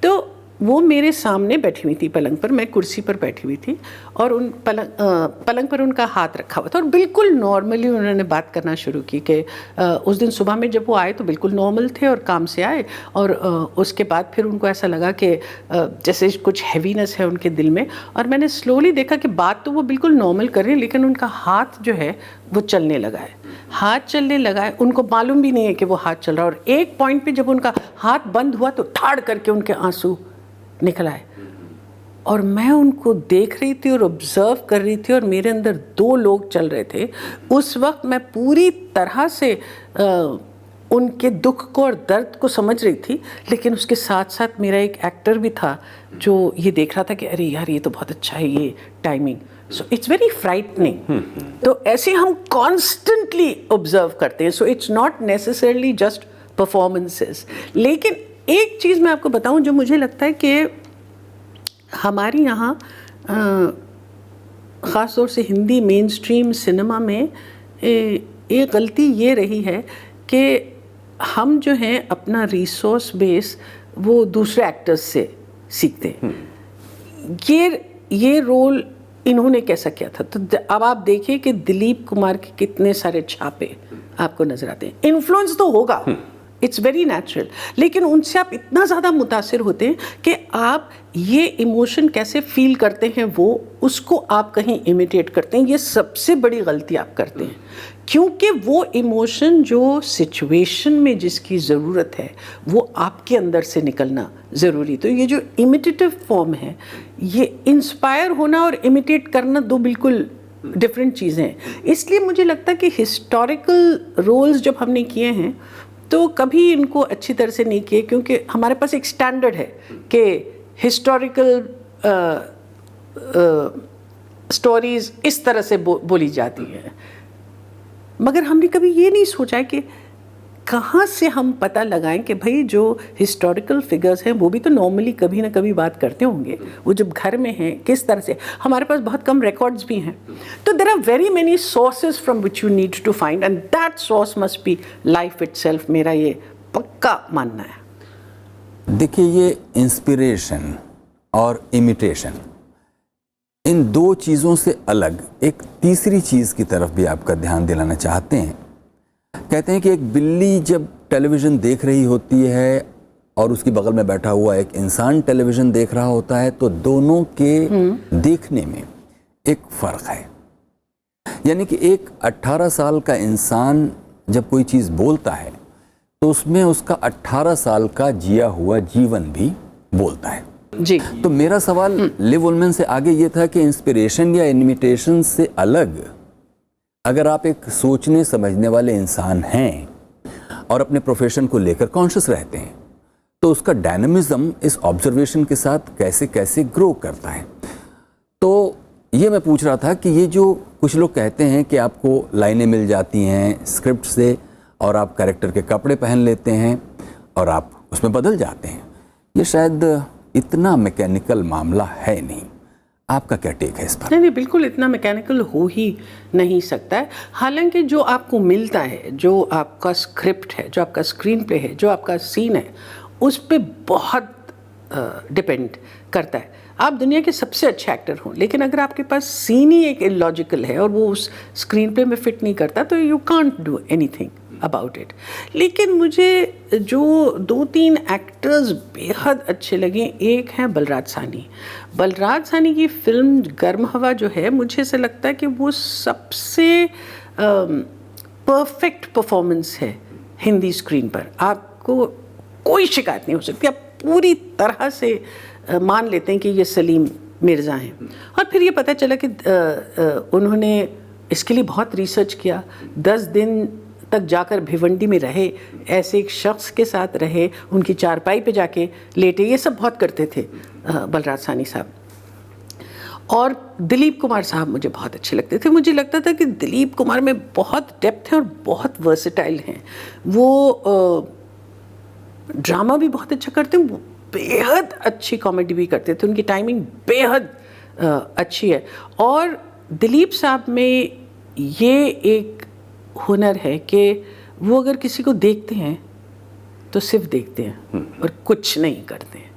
तो वो मेरे सामने बैठी हुई थी पलंग पर, मैं कुर्सी पर बैठी हुई थी और उन पलंग पर उनका हाथ रखा हुआ था और बिल्कुल नॉर्मली उन्होंने बात करना शुरू की कि उस दिन सुबह में जब वो आए तो बिल्कुल नॉर्मल थे और काम से आए, और उसके बाद फिर उनको ऐसा लगा कि जैसे कुछ हैवीनेस है उनके दिल में, और मैंने स्लोली देखा कि बात तो वो बिल्कुल नॉर्मल कर रहे हैं लेकिन उनका हाथ जो है वो चलने लगा है, हाथ चलने लगा है, उनको मालूम भी नहीं है कि वो हाथ चल रहा है। और एक पॉइंट पे जब उनका हाथ बंद हुआ तो ठाड़ करके उनके आंसू निकल आए और मैं उनको देख रही थी और ऑब्जर्व कर रही थी, और मेरे अंदर 2 लोग चल रहे थे। उस वक्त मैं पूरी तरह से उनके दुख को और दर्द को समझ रही थी, लेकिन उसके साथ साथ मेरा एक एक्टर भी था जो ये देख रहा था कि अरे यार ये तो बहुत अच्छा है ये timing. So it's very frightening. तो ऐसे हम कॉन्स्टेंटली ऑब्जर्व करते हैं। So it's not necessarily just performances. लेकिन एक चीज़ मैं आपको बताऊं जो मुझे लगता है कि हमारी यहाँ ख़ास तौर से हिंदी मेन स्ट्रीम सिनेमा में एक गलती ये रही है कि हम जो हैं अपना रिसोर्स बेस वो दूसरे एक्टर्स से सीखते हैं। ये रोल इन्होंने कैसा किया था, तो अब आप देखिए कि दिलीप कुमार के कितने सारे छापे आपको नजर आते हैं। इन्फ्लुएंस तो होगा, इट्स वेरी नेचुरल, लेकिन उनसे आप इतना ज़्यादा मुतासिर होते हैं कि आप ये इमोशन कैसे फील करते हैं वो उसको आप कहीं इमिटेट करते हैं। ये सबसे बड़ी गलती आप करते हैं, क्योंकि वो इमोशन जो सिचुएशन में जिसकी ज़रूरत है वो आपके अंदर से निकलना ज़रूरी। तो ये जो इमिटेटिव फॉर्म है, ये इंस्पायर होना और इमिटेट करना 2 बिल्कुल डिफरेंट चीज़ें हैं। इसलिए मुझे लगता है कि हिस्टोरिकल रोल्स जब हमने किए हैं तो कभी इनको अच्छी तरह से नहीं किए, क्योंकि हमारे पास एक स्टैंडर्ड है कि हिस्टोरिकल स्टोरीज इस तरह से बोली जाती हैं, मगर हमने कभी ये नहीं सोचा है कि कहाँ से हम पता लगाएं कि भाई जो हिस्टोरिकल फिगर्स हैं वो भी तो नॉर्मली कभी ना कभी बात करते होंगे, वो जब घर में हैं किस तरह से। हमारे पास बहुत कम रिकॉर्ड्स भी हैं, तो there are very many sources from which you need to find, and that source must be life itself. मेरा ये पक्का मानना है। देखिए, ये इंस्पिरेशन और इमिटेशन, इन 2 चीज़ों से अलग एक तीसरी चीज़ की तरफ भी आपका ध्यान दिलाना चाहते हैं। कहते हैं कि एक बिल्ली जब टेलीविज़न देख रही होती है और उसकी बगल में बैठा हुआ एक इंसान टेलीविज़न देख रहा होता है, तो दोनों के देखने में एक फ़र्क है। यानी कि एक 18 साल का इंसान जब कोई चीज़ बोलता है तो उसमें उसका 18 साल का जिया हुआ जीवन भी बोलता है। जी। तो मेरा सवाल लिव उलमैन से आगे ये था कि इंस्पिरेशन या इमिटेशन से अलग अगर आप एक सोचने समझने वाले इंसान हैं और अपने प्रोफेशन को लेकर कॉन्शियस रहते हैं तो उसका डायनामिज्म इस ऑब्जर्वेशन के साथ कैसे कैसे ग्रो करता है। तो ये मैं पूछ रहा था कि ये जो कुछ लोग कहते हैं कि आपको लाइनें मिल जाती हैं स्क्रिप्ट से और आप कैरेक्टर के कपड़े पहन लेते हैं और आप उसमें बदल जाते हैं, ये शायद इतना मैकेनिकल मामला है नहीं। आपका क्या टेक है इस पर? नहीं, बिल्कुल इतना मैकेनिकल हो ही नहीं सकता है। हालांकि जो आपको मिलता है, जो आपका स्क्रिप्ट है, जो आपका स्क्रीन प्ले है, जो आपका सीन है, उस पर बहुत डिपेंड करता है। आप दुनिया के सबसे अच्छे एक्टर हों, लेकिन अगर आपके पास सीन ही एक इलॉजिकल है और वो उस स्क्रीन प्ले में फिट नहीं करता तो you can't do anything about it. लेकिन मुझे जो 2-3 एक्टर्स बेहद अच्छे लगे, एक है बलराज साहनी। बलराज साहनी की फिल्म गर्म हवा जो है, मुझे ऐसा लगता है कि वो सबसे परफेक्ट परफॉर्मेंस है हिंदी स्क्रीन पर। आपको कोई शिकायत नहीं हो सकती, आप पूरी तरह से मान लेते हैं कि ये सलीम मिर्ज़ा हैं। और फिर ये पता चला कि उन्होंने इसके लिए बहुत रिसर्च किया, 10 दिन तक जाकर भिवंडी में रहे, ऐसे एक शख्स के साथ रहे, उनकी चारपाई पे जाके लेटे, ये सब बहुत करते थे बलराज साहनी साहब। और दिलीप कुमार साहब मुझे बहुत अच्छे लगते थे। मुझे लगता था कि दिलीप कुमार में बहुत डेप्थ है और बहुत वर्सेटाइल हैं। वो ड्रामा भी बहुत अच्छा करते हैं, बेहद अच्छी कॉमेडी भी करते थे, उनकी टाइमिंग बेहद अच्छी है। और दिलीप साहब में ये एक हुनर है कि वो अगर किसी को देखते हैं तो सिर्फ देखते हैं और कुछ नहीं करते हैं।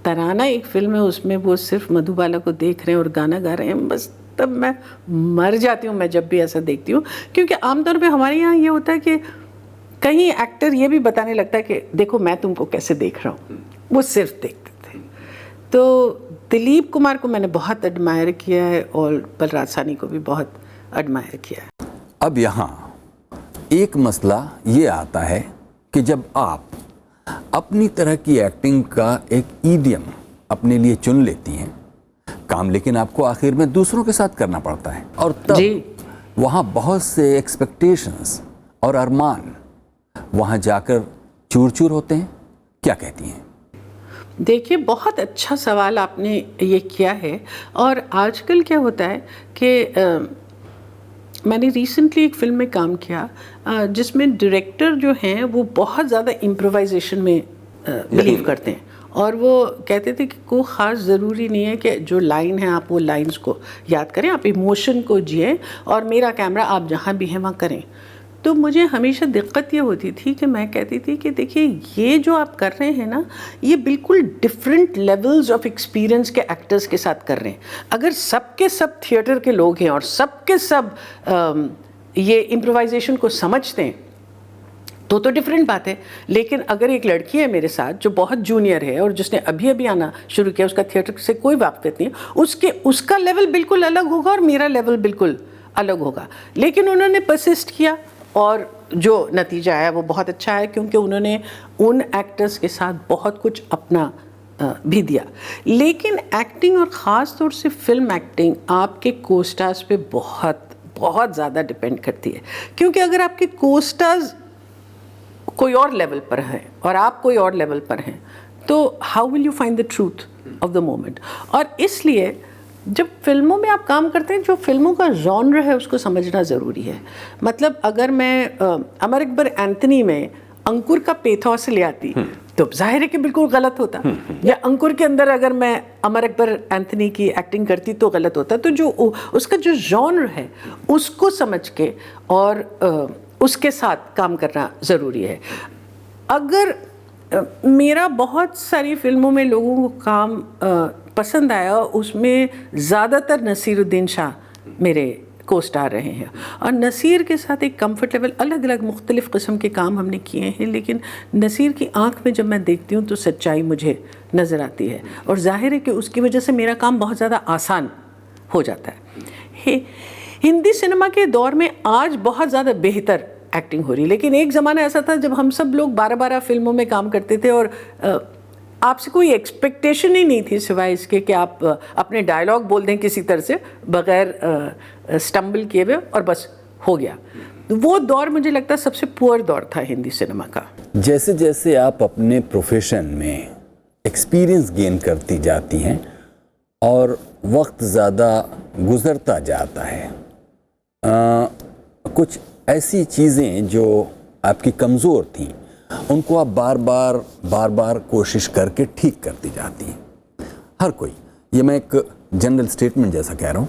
तराना एक फिल्म है, उसमें वो सिर्फ मधुबाला को देख रहे हैं और गाना गा रहे हैं, बस तब मैं मर जाती हूँ मैं जब भी ऐसा देखती हूँ। क्योंकि आमतौर पे हमारे यहाँ ये होता है कि कहीं एक्टर ये भी बताने लगता है कि देखो मैं तुमको कैसे देख रहा हूँ, वो सिर्फ देखते थे। तो दिलीप कुमार को मैंने बहुत एडमायर किया है और बलराज साहनी को भी बहुत एडमायर किया है। अब यहाँ एक मसला ये आता है कि जब आप अपनी तरह की एक्टिंग का एक ईडियम अपने लिए चुन लेती हैं, काम लेकिन आपको आखिर में दूसरों के साथ करना पड़ता है और तब वहाँ बहुत से एक्सपेक्टेशंस और अरमान वहाँ जाकर चूर चूर होते हैं। क्या कहती हैं? देखिए, बहुत अच्छा सवाल आपने ये किया है। और आजकल क्या होता है कि मैंने रिसेंटली एक फिल्म में काम किया जिसमें डायरेक्टर जो हैं वो बहुत ज़्यादा इम्प्रोवाइजेशन में बिलीव करते हैं। और वो कहते थे कि कोई ख़ास ज़रूरी नहीं है कि जो लाइन है आप वो लाइंस को याद करें, आप इमोशन को जिए और मेरा कैमरा आप जहाँ भी हैं वहाँ करें। तो मुझे हमेशा दिक्कत ये होती थी कि मैं कहती थी कि देखिए ये जो आप कर रहे हैं ना, ये बिल्कुल डिफरेंट लेवल्स ऑफ एक्सपीरियंस के एक्टर्स के साथ कर रहे हैं। अगर सब के सब थिएटर के लोग हैं और सब के सब ये इम्प्रोवाइजेशन को समझते हैं तो डिफरेंट बात है। लेकिन अगर एक लड़की है मेरे साथ जो बहुत जूनियर है और जिसने अभी अभी आना शुरू किया, उसका थिएटर से कोई वाक़िफ़ नहीं है, उसका लेवल बिल्कुल अलग होगा और मेरा लेवल बिल्कुल अलग होगा। लेकिन उन्होंने परसिस्ट किया और जो नतीजा आया वो बहुत अच्छा है, क्योंकि उन्होंने उन एक्टर्स के साथ बहुत कुछ अपना भी दिया। लेकिन एक्टिंग और ख़ास तौर से फिल्म एक्टिंग आपके कोस्टार्स पे बहुत बहुत ज़्यादा डिपेंड करती है। क्योंकि अगर आपके कोस्टार्स कोई और लेवल पर हैं और आप कोई और लेवल पर हैं तो how will you find the truth of the moment. और इसलिए जब फिल्मों में आप काम करते हैं, जो फिल्मों का जॉनर है उसको समझना ज़रूरी है। मतलब अगर मैं अमर अकबर एंथनी में अंकुर का पेथोस ले आती तो जाहिर है कि बिल्कुल गलत होता, या अंकुर के अंदर अगर मैं अमर अकबर एंथनी की एक्टिंग करती तो गलत होता। तो जो उसका जो जॉनर है उसको समझ के और उसके साथ काम करना ज़रूरी है। अगर मेरा बहुत सारी फिल्मों में लोगों को काम पसंद आया, उसमें ज़्यादातर नसीरुद्दीन शाह मेरे को स्टार रहे हैं। और नसीर के साथ एक कंफर्ट लेवल, अलग अलग मुख्तलिफ़ किस्म के काम हमने किए हैं, लेकिन नसीर की आंख में जब मैं देखती हूँ तो सच्चाई मुझे नज़र आती है और जाहिर है कि उसकी वजह से मेरा काम बहुत ज़्यादा आसान हो जाता है। हिंदी सिनेमा के दौर में आज बहुत ज़्यादा बेहतर एक्टिंग हो रही है, लेकिन एक ज़माना ऐसा था जब हम सब लोग 12-12 फिल्मों में काम करते थे और आपसे कोई एक्सपेक्टेशन ही नहीं थी सिवाय इसके कि आप अपने डायलॉग बोल दें किसी तरह से बगैर स्टम्बल किए हुए और बस हो गया। वो दौर मुझे लगता है सबसे पुअर दौर था हिंदी सिनेमा का। जैसे जैसे आप अपने प्रोफेशन में एक्सपीरियंस गेन करती जाती हैं और वक्त ज़्यादा गुज़रता जाता है, कुछ ऐसी चीज़ें जो आपकी कमज़ोर थीं उनको आप बार बार कोशिश करके ठीक करती जाती हैं। हर कोई, ये मैं एक जनरल स्टेटमेंट जैसा कह रहा हूँ,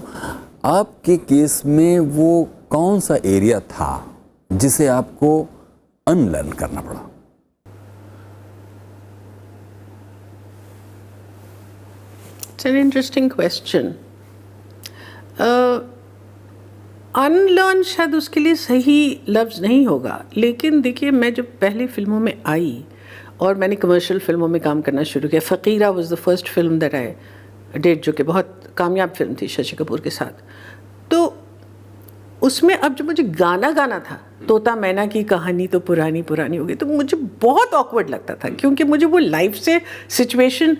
आपके केस में वो कौन सा एरिया था जिसे आपको अनलर्न करना पड़ा? It's an interesting question. Unlearn शायद उसके लिए सही लफ्ज़ नहीं होगा, लेकिन देखिए मैं जब पहली फिल्मों में आई और मैंने कमर्शियल फिल्मों में काम करना शुरू किया, Fakira was the first film that I did, जो कि बहुत कामयाब फिल्म थी शशि कपूर के साथ। तो उसमें अब जब मुझे गाना गाना था, तोता मैना की कहानी तो पुरानी पुरानी हो गई, तो मुझे बहुत ऑकवर्ड लगता था क्योंकि मुझे वो लाइफ से सिचुएशन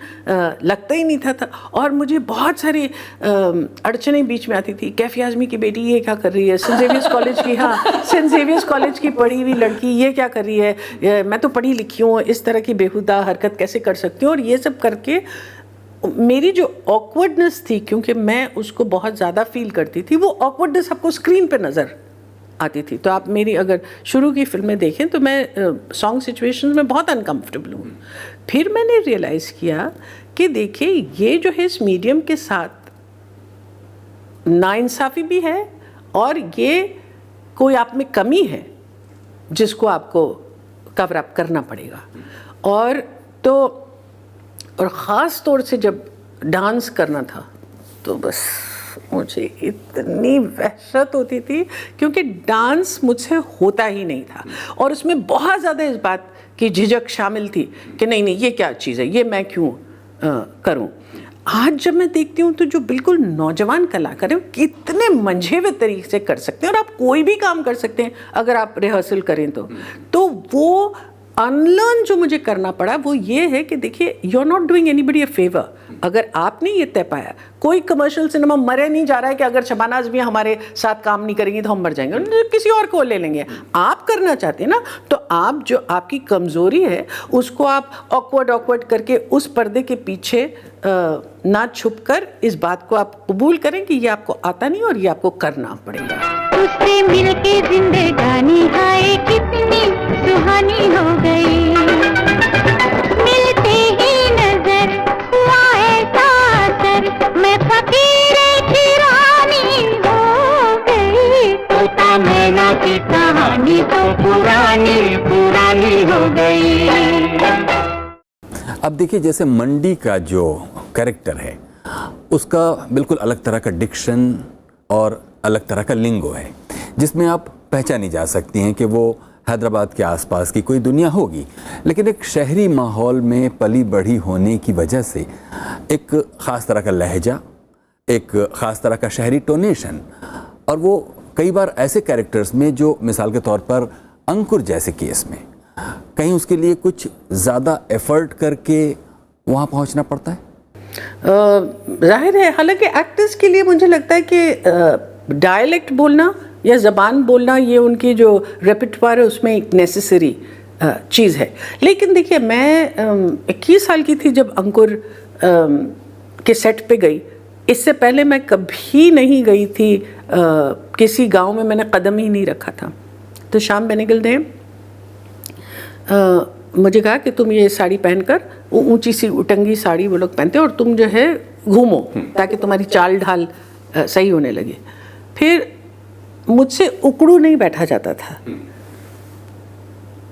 लगता ही नहीं था और मुझे बहुत सारी अड़चनें बीच में आती थी। कैफी आज़मी की बेटी ये क्या कर रही है, सेंट ज़ेवियर्स कॉलेज की, हाँ सेंट ज़ेवियर्स कॉलेज की पढ़ी हुई लड़की ये क्या कर रही है, मैं तो पढ़ी लिखी हूँ, इस तरह की बेहुदा हरकत कैसे कर सकती हूँ। और ये सब करके मेरी जो ऑकवर्डनेस थी, क्योंकि मैं उसको बहुत ज़्यादा फील करती थी, वो ऑकवर्डनेस आपको स्क्रीन पे नज़र आती थी। तो आप मेरी अगर शुरू की फिल्में देखें तो मैं सॉन्ग सिचुएशंस में बहुत अनकम्फर्टेबल हूँ। फिर मैंने रियलाइज़ किया कि देखिए ये जो है इस मीडियम के साथ नाइंसाफ़ी भी है और ये कोई आप में कमी है जिसको आपको कवर अप करना पड़ेगा। और ख़ास तौर से जब डांस करना था तो बस मुझे इतनी वहशत होती थी क्योंकि डांस मुझसे होता ही नहीं था और उसमें बहुत ज़्यादा इस बात की झिझक शामिल थी कि नहीं ये क्या चीज़ है, ये मैं क्यों करूं। आज जब मैं देखती हूँ तो जो बिल्कुल नौजवान कलाकार हैं कितने मंझे हुए तरीके से कर सकते हैं और आप कोई भी काम कर सकते हैं अगर आप रिहर्सल करें तो वो अनलर्न जो मुझे करना पड़ा वो ये है कि देखिए you are not doing anybody a favour. अगर आपने ये तय पाया, कोई कमर्शियल सिनेमा मरे नहीं जा रहा है कि अगर शबाना आज़मी हमारे साथ काम नहीं करेंगी तो हम मर जाएंगे, किसी और को ले लेंगे। आप करना चाहते हैं ना तो आप जो आपकी कमज़ोरी है उसको आप ऑकवर्ड करके उस पर्दे के पीछे ना छुप कर इस बात को आप कबूल करें कि ये आपको आता नहीं और ये आपको करना पड़ेगा। उससे मिलके जिंदगानी हाय कितनी सुहानी हो गई, मिलते ही नजर हुआ ऐसा असर, मैं फकीर की रानी हो गई, तोता मैना की कहानी तो पुरानी हो गई। अब देखिए जैसे मंडी का जो कैरेक्टर है उसका बिल्कुल अलग तरह का डिक्शन और अलग तरह का लिंगो है जिसमें आप पहचानी जा सकती हैं कि वो हैदराबाद के आसपास की कोई दुनिया होगी, लेकिन एक शहरी माहौल में पली बढ़ी होने की वजह से एक ख़ास तरह का लहजा, एक ख़ास तरह का शहरी टोनेशन, और वो कई बार ऐसे कैरेक्टर्स में जो मिसाल के तौर पर अंकुर जैसे केस में कहीं उसके लिए कुछ ज़्यादा एफर्ट करके वहाँ पहुँचना पड़ता है। जाहिर है, हालांकि एक्टर्स के लिए मुझे लगता है कि डायलेक्ट बोलना या ज़बान बोलना ये उनकी जो रेpertoire है उसमें एक नेसेसरी चीज़ है। लेकिन देखिए मैं 21 साल की थी जब अंकुर के सेट पे गई। इससे पहले मैं कभी नहीं गई थी, किसी गांव में मैंने कदम ही नहीं रखा था। तो श्याम बेनेगल ने मुझे कहा कि तुम ये साड़ी पहनकर, वो ऊंची सी उटंगी साड़ी वो लोग पहनते हैं, और तुम जो है घूमो ताकि तुम्हारी चाल ढाल सही होने लगे। फिर मुझसे उकड़ू नहीं बैठा जाता था।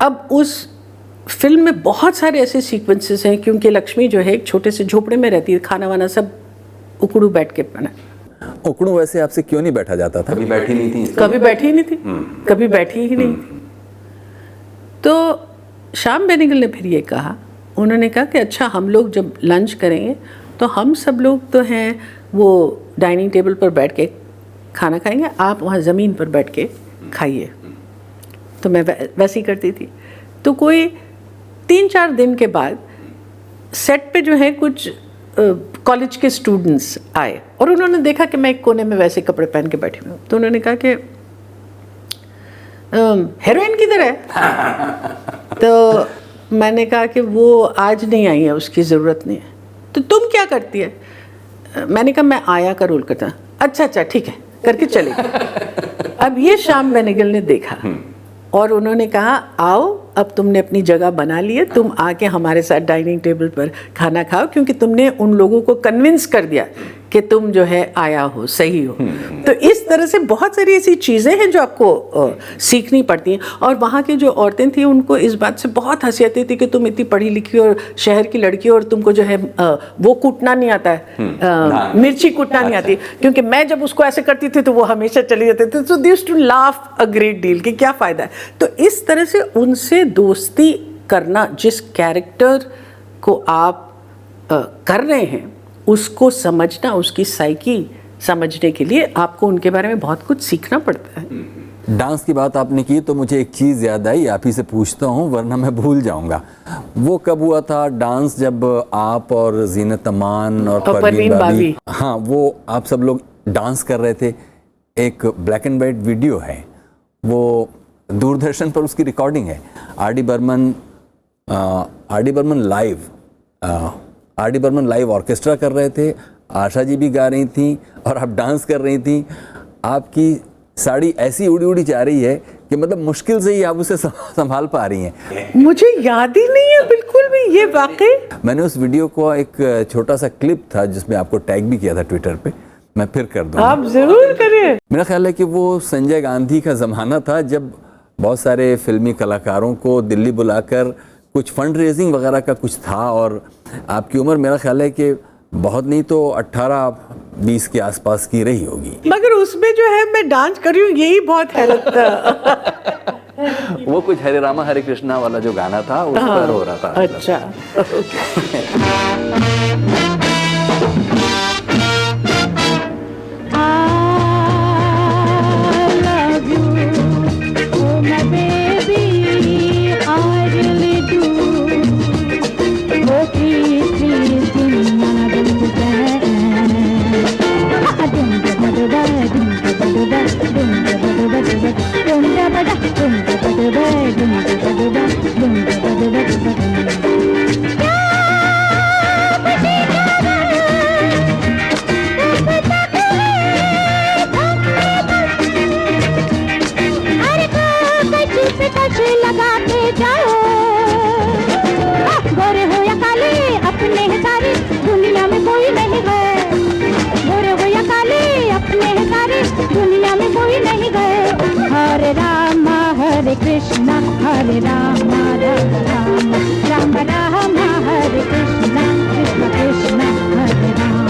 अब उस फिल्म में बहुत सारे ऐसे सीक्वेंसेस हैं क्योंकि लक्ष्मी जो है एक छोटे से झोपड़े में रहती है, खाना वाना सब उकड़ू बैठ के बना। उकड़ू वैसे आपसे क्यों नहीं बैठा जाता था? कभी बैठी नहीं थी? कभी बैठी ही नहीं थी, कभी बैठी ही नहीं थी। तो श्याम बेनेगल ने फिर ये कहा, उन्होंने कहा कि अच्छा हम लोग जब लंच करेंगे तो हम सब लोग तो हैं वो डाइनिंग टेबल पर बैठ के खाना खाएंगे, आप वहाँ ज़मीन पर बैठ के खाइए। तो मैं वैसे ही करती थी। तो कोई 3-4 दिन के बाद सेट पे जो है कुछ कॉलेज के स्टूडेंट्स आए और उन्होंने देखा कि मैं एक कोने में वैसे कपड़े पहन के बैठी हूँ। तो उन्होंने कहा कि हेरोइन किधर है? तो मैंने कहा कि वो आज नहीं आई है, उसकी ज़रूरत नहीं है। तो तुम क्या करती है? मैंने कहा मैं आया का रोल करता। अच्छा ठीक है करके चले गए। अब ये शाम बेनेगल ने देखा और उन्होंने कहा आओ, अब तुमने अपनी जगह बना ली है, तुम आके हमारे साथ डाइनिंग टेबल पर खाना खाओ, क्योंकि तुमने उन लोगों को कन्विंस कर दिया कि तुम जो है आया हो, सही हो। तो इस तरह से बहुत सारी ऐसी चीज़ें हैं जो आपको सीखनी पड़ती हैं। और वहाँ की जो औरतें थी उनको इस बात से बहुत हंसी आती थी कि तुम इतनी पढ़ी लिखी और शहर की लड़की और तुमको जो है वो कूटना नहीं आता है, मिर्ची कूटना नहीं आती। क्योंकि मैं जब उसको ऐसे करती थी तो वो हमेशा चली जाते थे। तो they used to laugh a great deal कि क्या फ़ायदा है। तो इस तरह से उनसे दोस्ती करना, जिस कैरेक्टर को आप कर रहे हैं उसको समझना, उसकी साइकी समझने के लिए आपको उनके बारे में बहुत कुछ सीखना पड़ता है। डांस की बात आपने की तो मुझे एक चीज़ याद आई, आप ही से पूछता हूँ वरना मैं भूल जाऊंगा। वो कब हुआ था डांस जब आप और जीनत अमान और परवीन बाबी, हाँ, वो आप सब लोग डांस कर रहे थे। एक ब्लैक एंड वाइट वीडियो है, वो दूरदर्शन पर उसकी रिकॉर्डिंग है। R D Burman live orchestra कर रहे थे, आशा जी भी गा रही थी और आप डांस कर रही थी। आपकी साड़ी ऐसी उड़ी उड़ी जा रही है कि मतलब मुश्किल से ही आप उसे संभाल पा रही हैं। मुझे याद ही नहीं है बिल्कुल भी ये वाकई। मैंने उस वीडियो को एक छोटा सा क्लिप था जिसमें आपको टैग भी किया था ट्विटर पे, मैं फिर कर दूँगा, आप जरूर करें। मेरा ख्याल है कि वो संजय गांधी का ज़माना था जब बहुत सारे फिल्मी कलाकारों को दिल्ली बुलाकर कुछ फंड रेजिंग वगैरह का कुछ था। और आपकी उम्र मेरा ख्याल है कि बहुत नहीं तो 18-20 के आसपास की रही होगी। मगर उसमें जो है मैं डांस कर रही हूँ यही बहुत हैरत था। वो कुछ हरे रामा हरे कृष्णा वाला जो गाना था उस पर हो रहा था। अच्छा कृष्णा हरे राम राम राम राम राम हरे कृष्णा कृष्ण कृष्ण हरे राम,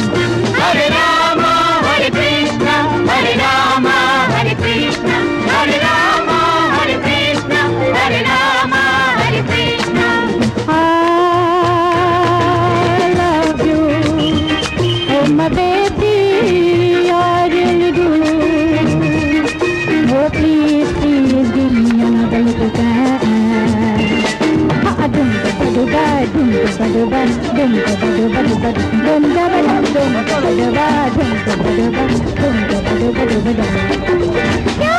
हरे राम हरे कृष्णा हरे राम हरे कृष्णा हरे राम हरे कृष्णा हरे राम हरे Krishna. I love you, oh my baby, I really do. Oh please please give me another little chance. Dum da da da dum da da da dum da da da dum da da da dum da da da dum da da da क्या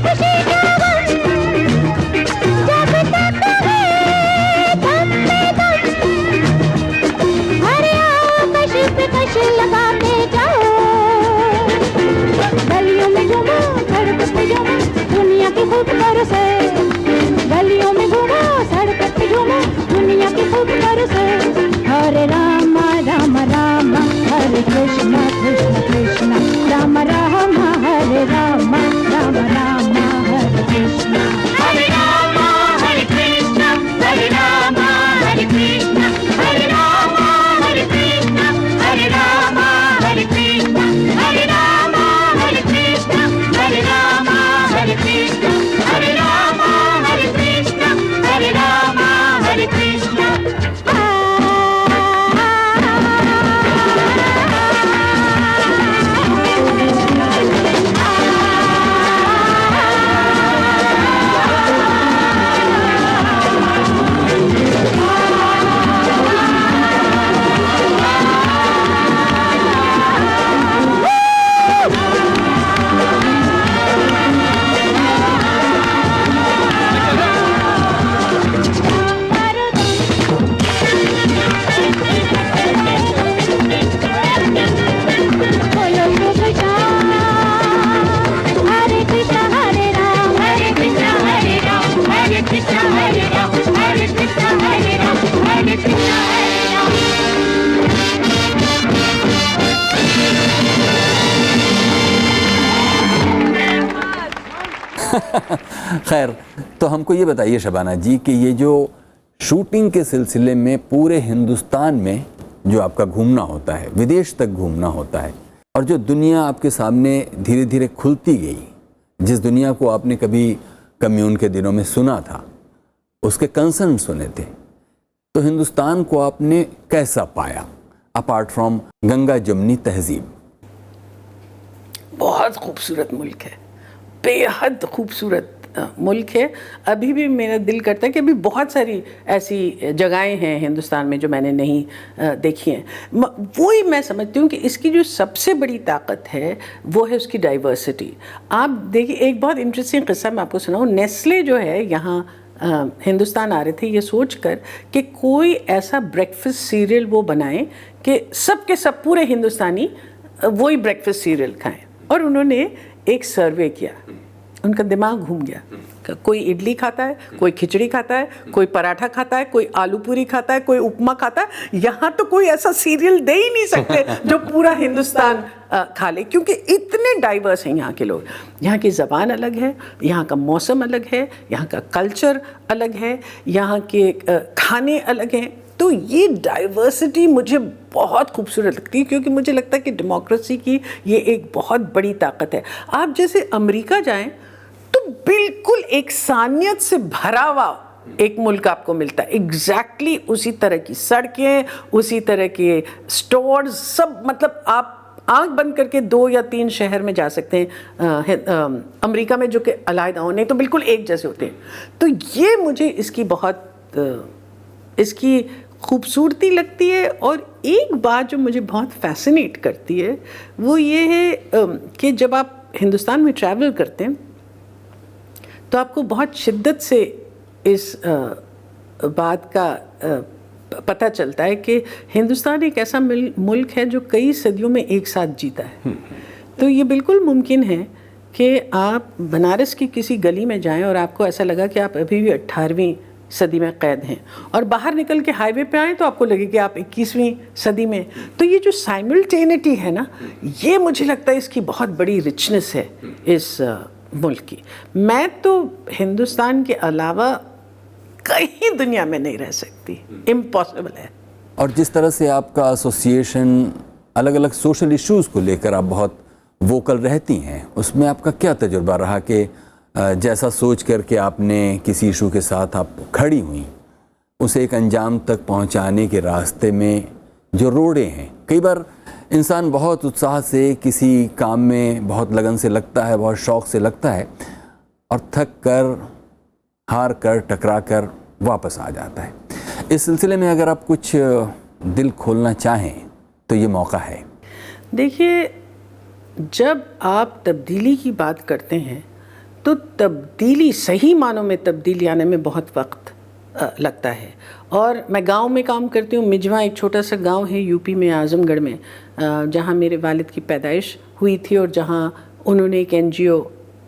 खुशी क्या गम जब तक है दम में दम, हरे आकाश पे कश लगाते जाओ, गलियों में घूमो सड़क पे झूमो दुनिया की खूब बरसे, गलियों में घूमो सड़क पे झूमो दुनिया की खूब बरसे। हरे राम राम राम हरे कृष्णा कृष्ण कृष्ण राम राम खैर, तो हमको ये बताइए शबाना जी कि ये जो शूटिंग के सिलसिले में पूरे हिंदुस्तान में जो आपका घूमना होता है, विदेश तक घूमना होता है, और जो दुनिया आपके सामने धीरे धीरे खुलती गई, जिस दुनिया को आपने कभी कम्यून के दिनों में सुना था, उसके कंसर्न सुने थे, तो हिंदुस्तान को आपने कैसा पाया अपार्ट फ्रॉम गंगा जमुनी तहजीब? बहुत खूबसूरत मुल्क है, बेहद खूबसूरत मुल्क है। अभी भी मेरा दिल करता है कि अभी बहुत सारी ऐसी जगहें हैं हिंदुस्तान में जो मैंने नहीं देखी हैं। वही मैं समझती हूँ कि इसकी जो सबसे बड़ी ताकत है वो है उसकी डाइवर्सिटी। आप देखिए, एक बहुत इंटरेस्टिंग किस्सा मैं आपको सुनाऊँ। नेस्ले जो है यहाँ हिंदुस्तान आ रहे थे ये सोचकर कि कोई ऐसा ब्रेकफास्ट सीरियल वो बनाएं कि सब के सब पूरे हिंदुस्तानी वही ब्रेकफास्ट सीरियल खाएं, और उन्होंने एक सर्वे किया। उनका दिमाग घूम गया। कोई इडली खाता है, कोई खिचड़ी खाता है, कोई पराठा खाता है, कोई आलू पूरी खाता है, कोई उपमा खाता है। यहाँ तो कोई ऐसा सीरियल दे ही नहीं सकते जो पूरा हिंदुस्तान खा ले, क्योंकि इतने डाइवर्स हैं यहाँ के लोग। यहाँ की ज़बान अलग है, यहाँ का मौसम अलग है, यहाँ का कल्चर अलग है, यहाँ के खाने अलग हैं। तो ये डाइवर्सिटी मुझे बहुत खूबसूरत लगती है, क्योंकि मुझे लगता है कि डेमोक्रेसी की ये एक बहुत बड़ी ताकत है। आप जैसे अमेरिका जाएं तो बिल्कुल एकसानियत से भरा हुआ एक मुल्क आपको मिलता है। एग्जैक्टली उसी तरह की सड़कें, उसी तरह के स्टोर्स, सब, मतलब आप आंख बंद करके 2 या 3 शहर में जा सकते हैं अमेरिका में, जो कि अलग होने तो बिल्कुल एक जैसे होते हैं। तो ये मुझे इसकी बहुत इसकी खूबसूरती लगती है। और एक बात जो मुझे बहुत फैसिनेट करती है वो ये है कि जब आप हिंदुस्तान में ट्रैवल करते हैं तो आपको बहुत शिद्दत से इस बात का पता चलता है कि हिंदुस्तान एक ऐसा मुल्क है जो कई सदियों में एक साथ जीता है। तो ये बिल्कुल मुमकिन है कि आप बनारस की किसी गली में जाएं और आपको ऐसा लगा कि आप अभी भी 18वीं सदी में कैद हैं, और बाहर निकल के हाईवे पे आएँ तो आपको लगे कि आप 21वीं सदी में। तो ये जो साइमल्टेनिटी है ना, ये मुझे लगता है इसकी बहुत बड़ी रिचनेस है इस मुल्क की। मैं तो हिंदुस्तान के अलावा कहीं दुनिया में नहीं रह सकती, इम्पॉसिबल है। और जिस तरह से आपका एसोसिएशन अलग अलग सोशल इश्यूज़ को लेकर आप बहुत वोकल रहती हैं, उसमें आपका क्या तजुर्बा रहा कि जैसा सोच करके आपने किसी इशू के साथ आप खड़ी हुई, उसे एक अंजाम तक पहुंचाने के रास्ते में जो रोड़े हैं, कई बार इंसान बहुत उत्साह से किसी काम में बहुत लगन से लगता है, बहुत शौक़ से लगता है, और थक कर, हार कर, टकरा कर वापस आ जाता है। इस सिलसिले में अगर आप कुछ दिल खोलना चाहें तो ये मौका है। देखिए, जब आप तब्दीली की बात करते हैं तो तब्दीली, सही मानों में तब्दीली आने में बहुत वक्त लगता है। और मैं गांव में काम करती हूँ। मिजवा एक छोटा सा गांव है यूपी में, आजमगढ़ में, जहां मेरे वालिद की पैदाइश हुई थी और जहां उन्होंने एक NGO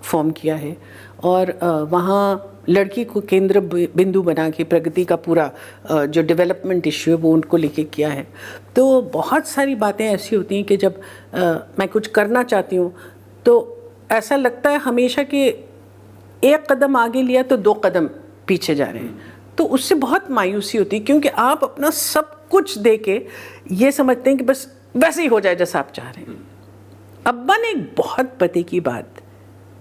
फॉर्म किया है, और वहाँ लड़की को केंद्र बिंदु बना के प्रगति का पूरा जो डेवलपमेंट इश्यू है वो उनको लेके किया है। तो बहुत सारी बातें ऐसी होती हैं कि जब मैं कुछ करना चाहती हूँ तो ऐसा लगता है हमेशा कि एक कदम आगे लिया तो 2 कदम पीछे जा रहे हैं। तो उससे बहुत मायूसी होती है, क्योंकि आप अपना सब कुछ दे के ये समझते हैं कि बस वैसे ही हो जाए जैसा आप चाह रहे हैं। अब्बा ने एक बहुत पते की बात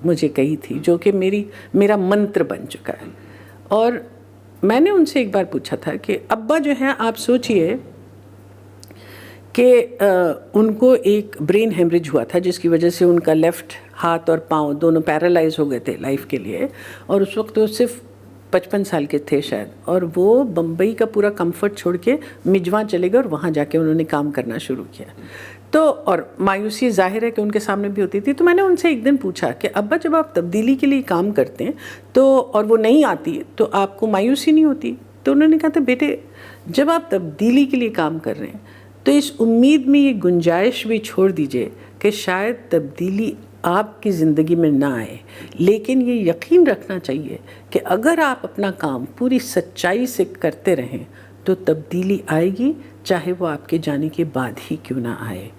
मुझे कही थी जो कि मेरा मंत्र बन चुका है। और मैंने उनसे एक बार पूछा था कि अब्बा जो हैं, आप सोचिए कि उनको एक ब्रेन हेमरेज हुआ था जिसकी वजह से उनका लेफ़्ट हाथ और पाँव दोनों पैरालाइज हो गए थे लाइफ के लिए, और उस वक्त वो सिर्फ 55 साल के थे शायद, और वो बम्बई का पूरा कंफर्ट छोड़ के मिजवा चले गए और वहाँ जाके उन्होंने काम करना शुरू किया। तो और मायूसी जाहिर है कि उनके सामने भी होती थी। तो मैंने उनसे एक दिन पूछा कि अब्बा, जब आप तब्दीली के लिए काम करते हैं तो और वो नहीं आती तो आपको मायूसी नहीं होती? तो उन्होंने कहा था, बेटे, जब आप तब्दीली के लिए काम कर रहे हैं तो इस उम्मीद में ये गुंजाइश भी छोड़ दीजिए कि शायद तब्दीली आपकी ज़िंदगी में ना आए, लेकिन ये यकीन रखना चाहिए कि अगर आप अपना काम पूरी सच्चाई से करते रहें तो तब्दीली आएगी, चाहे वो आपके जाने के बाद ही क्यों ना आए।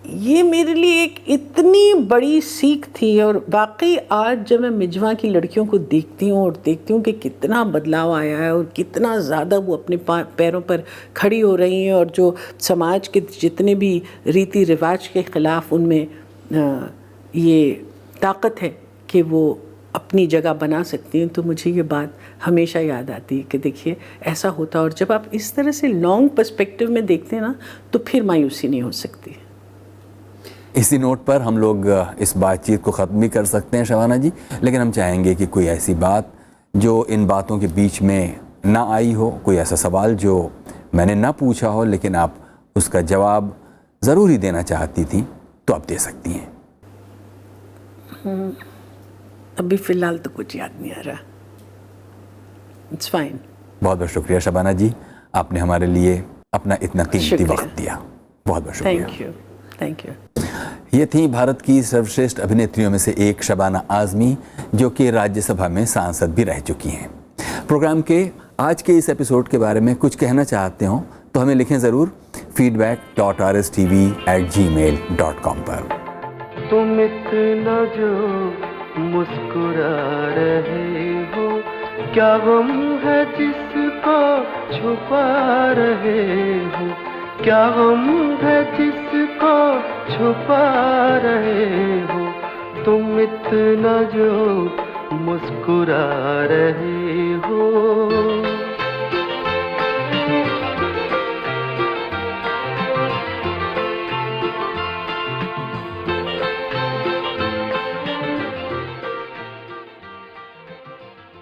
ये मेरे लिए एक इतनी बड़ी सीख थी। और वाकई आज जब मैं मिजवा की लड़कियों को देखती हूँ और देखती हूँ कि कितना बदलाव आया है और कितना ज़्यादा वो अपने पैरों पर खड़ी हो रही हैं, और जो समाज के जितने भी रीति रिवाज के ख़िलाफ़ उनमें ये ताकत है कि वो अपनी जगह बना सकती हैं, तो मुझे ये बात हमेशा याद आती है कि देखिए ऐसा होता। और जब आप इस तरह से लॉन्ग पर्सपेक्टिव में देखते हैं ना, तो फिर मायूसी नहीं हो सकती। इसी नोट पर हम लोग इस बातचीत को ख़त्म भी कर सकते हैं शबाना जी, लेकिन हम चाहेंगे कि कोई ऐसी बात जो इन बातों के बीच में ना आई हो, कोई ऐसा सवाल जो मैंने ना पूछा हो लेकिन आप उसका जवाब ज़रूर ही देना चाहती थी, तो आप दे सकती हैं। अभी फ़िलहाल तो कुछ याद नहीं आ रहा। It's fine. बहुत बहुत शुक्रिया शबाना जी, आपने हमारे लिए अपना इतना कीमती वक्त दिया। बहुत बहुत शुक्रिया। Thank you, thank you. ये थी भारत की सर्वश्रेष्ठ अभिनेत्रियों में से एक शबाना आज़मी, जो कि राज्यसभा में सांसद भी रह चुकी हैं। प्रोग्राम के आज के इस एपिसोड के बारे में कुछ कहना चाहते हो तो हमें लिखें ज़रूर feedback.rstv@gmail.com पर। तुम इतना जो मुस्कुरा रहे हो, क्या गम है जिसको छुपा रहे हो, क्या गम है जिसको छुपा रहे हो, तुम इतना जो मुस्कुरा रहे हो।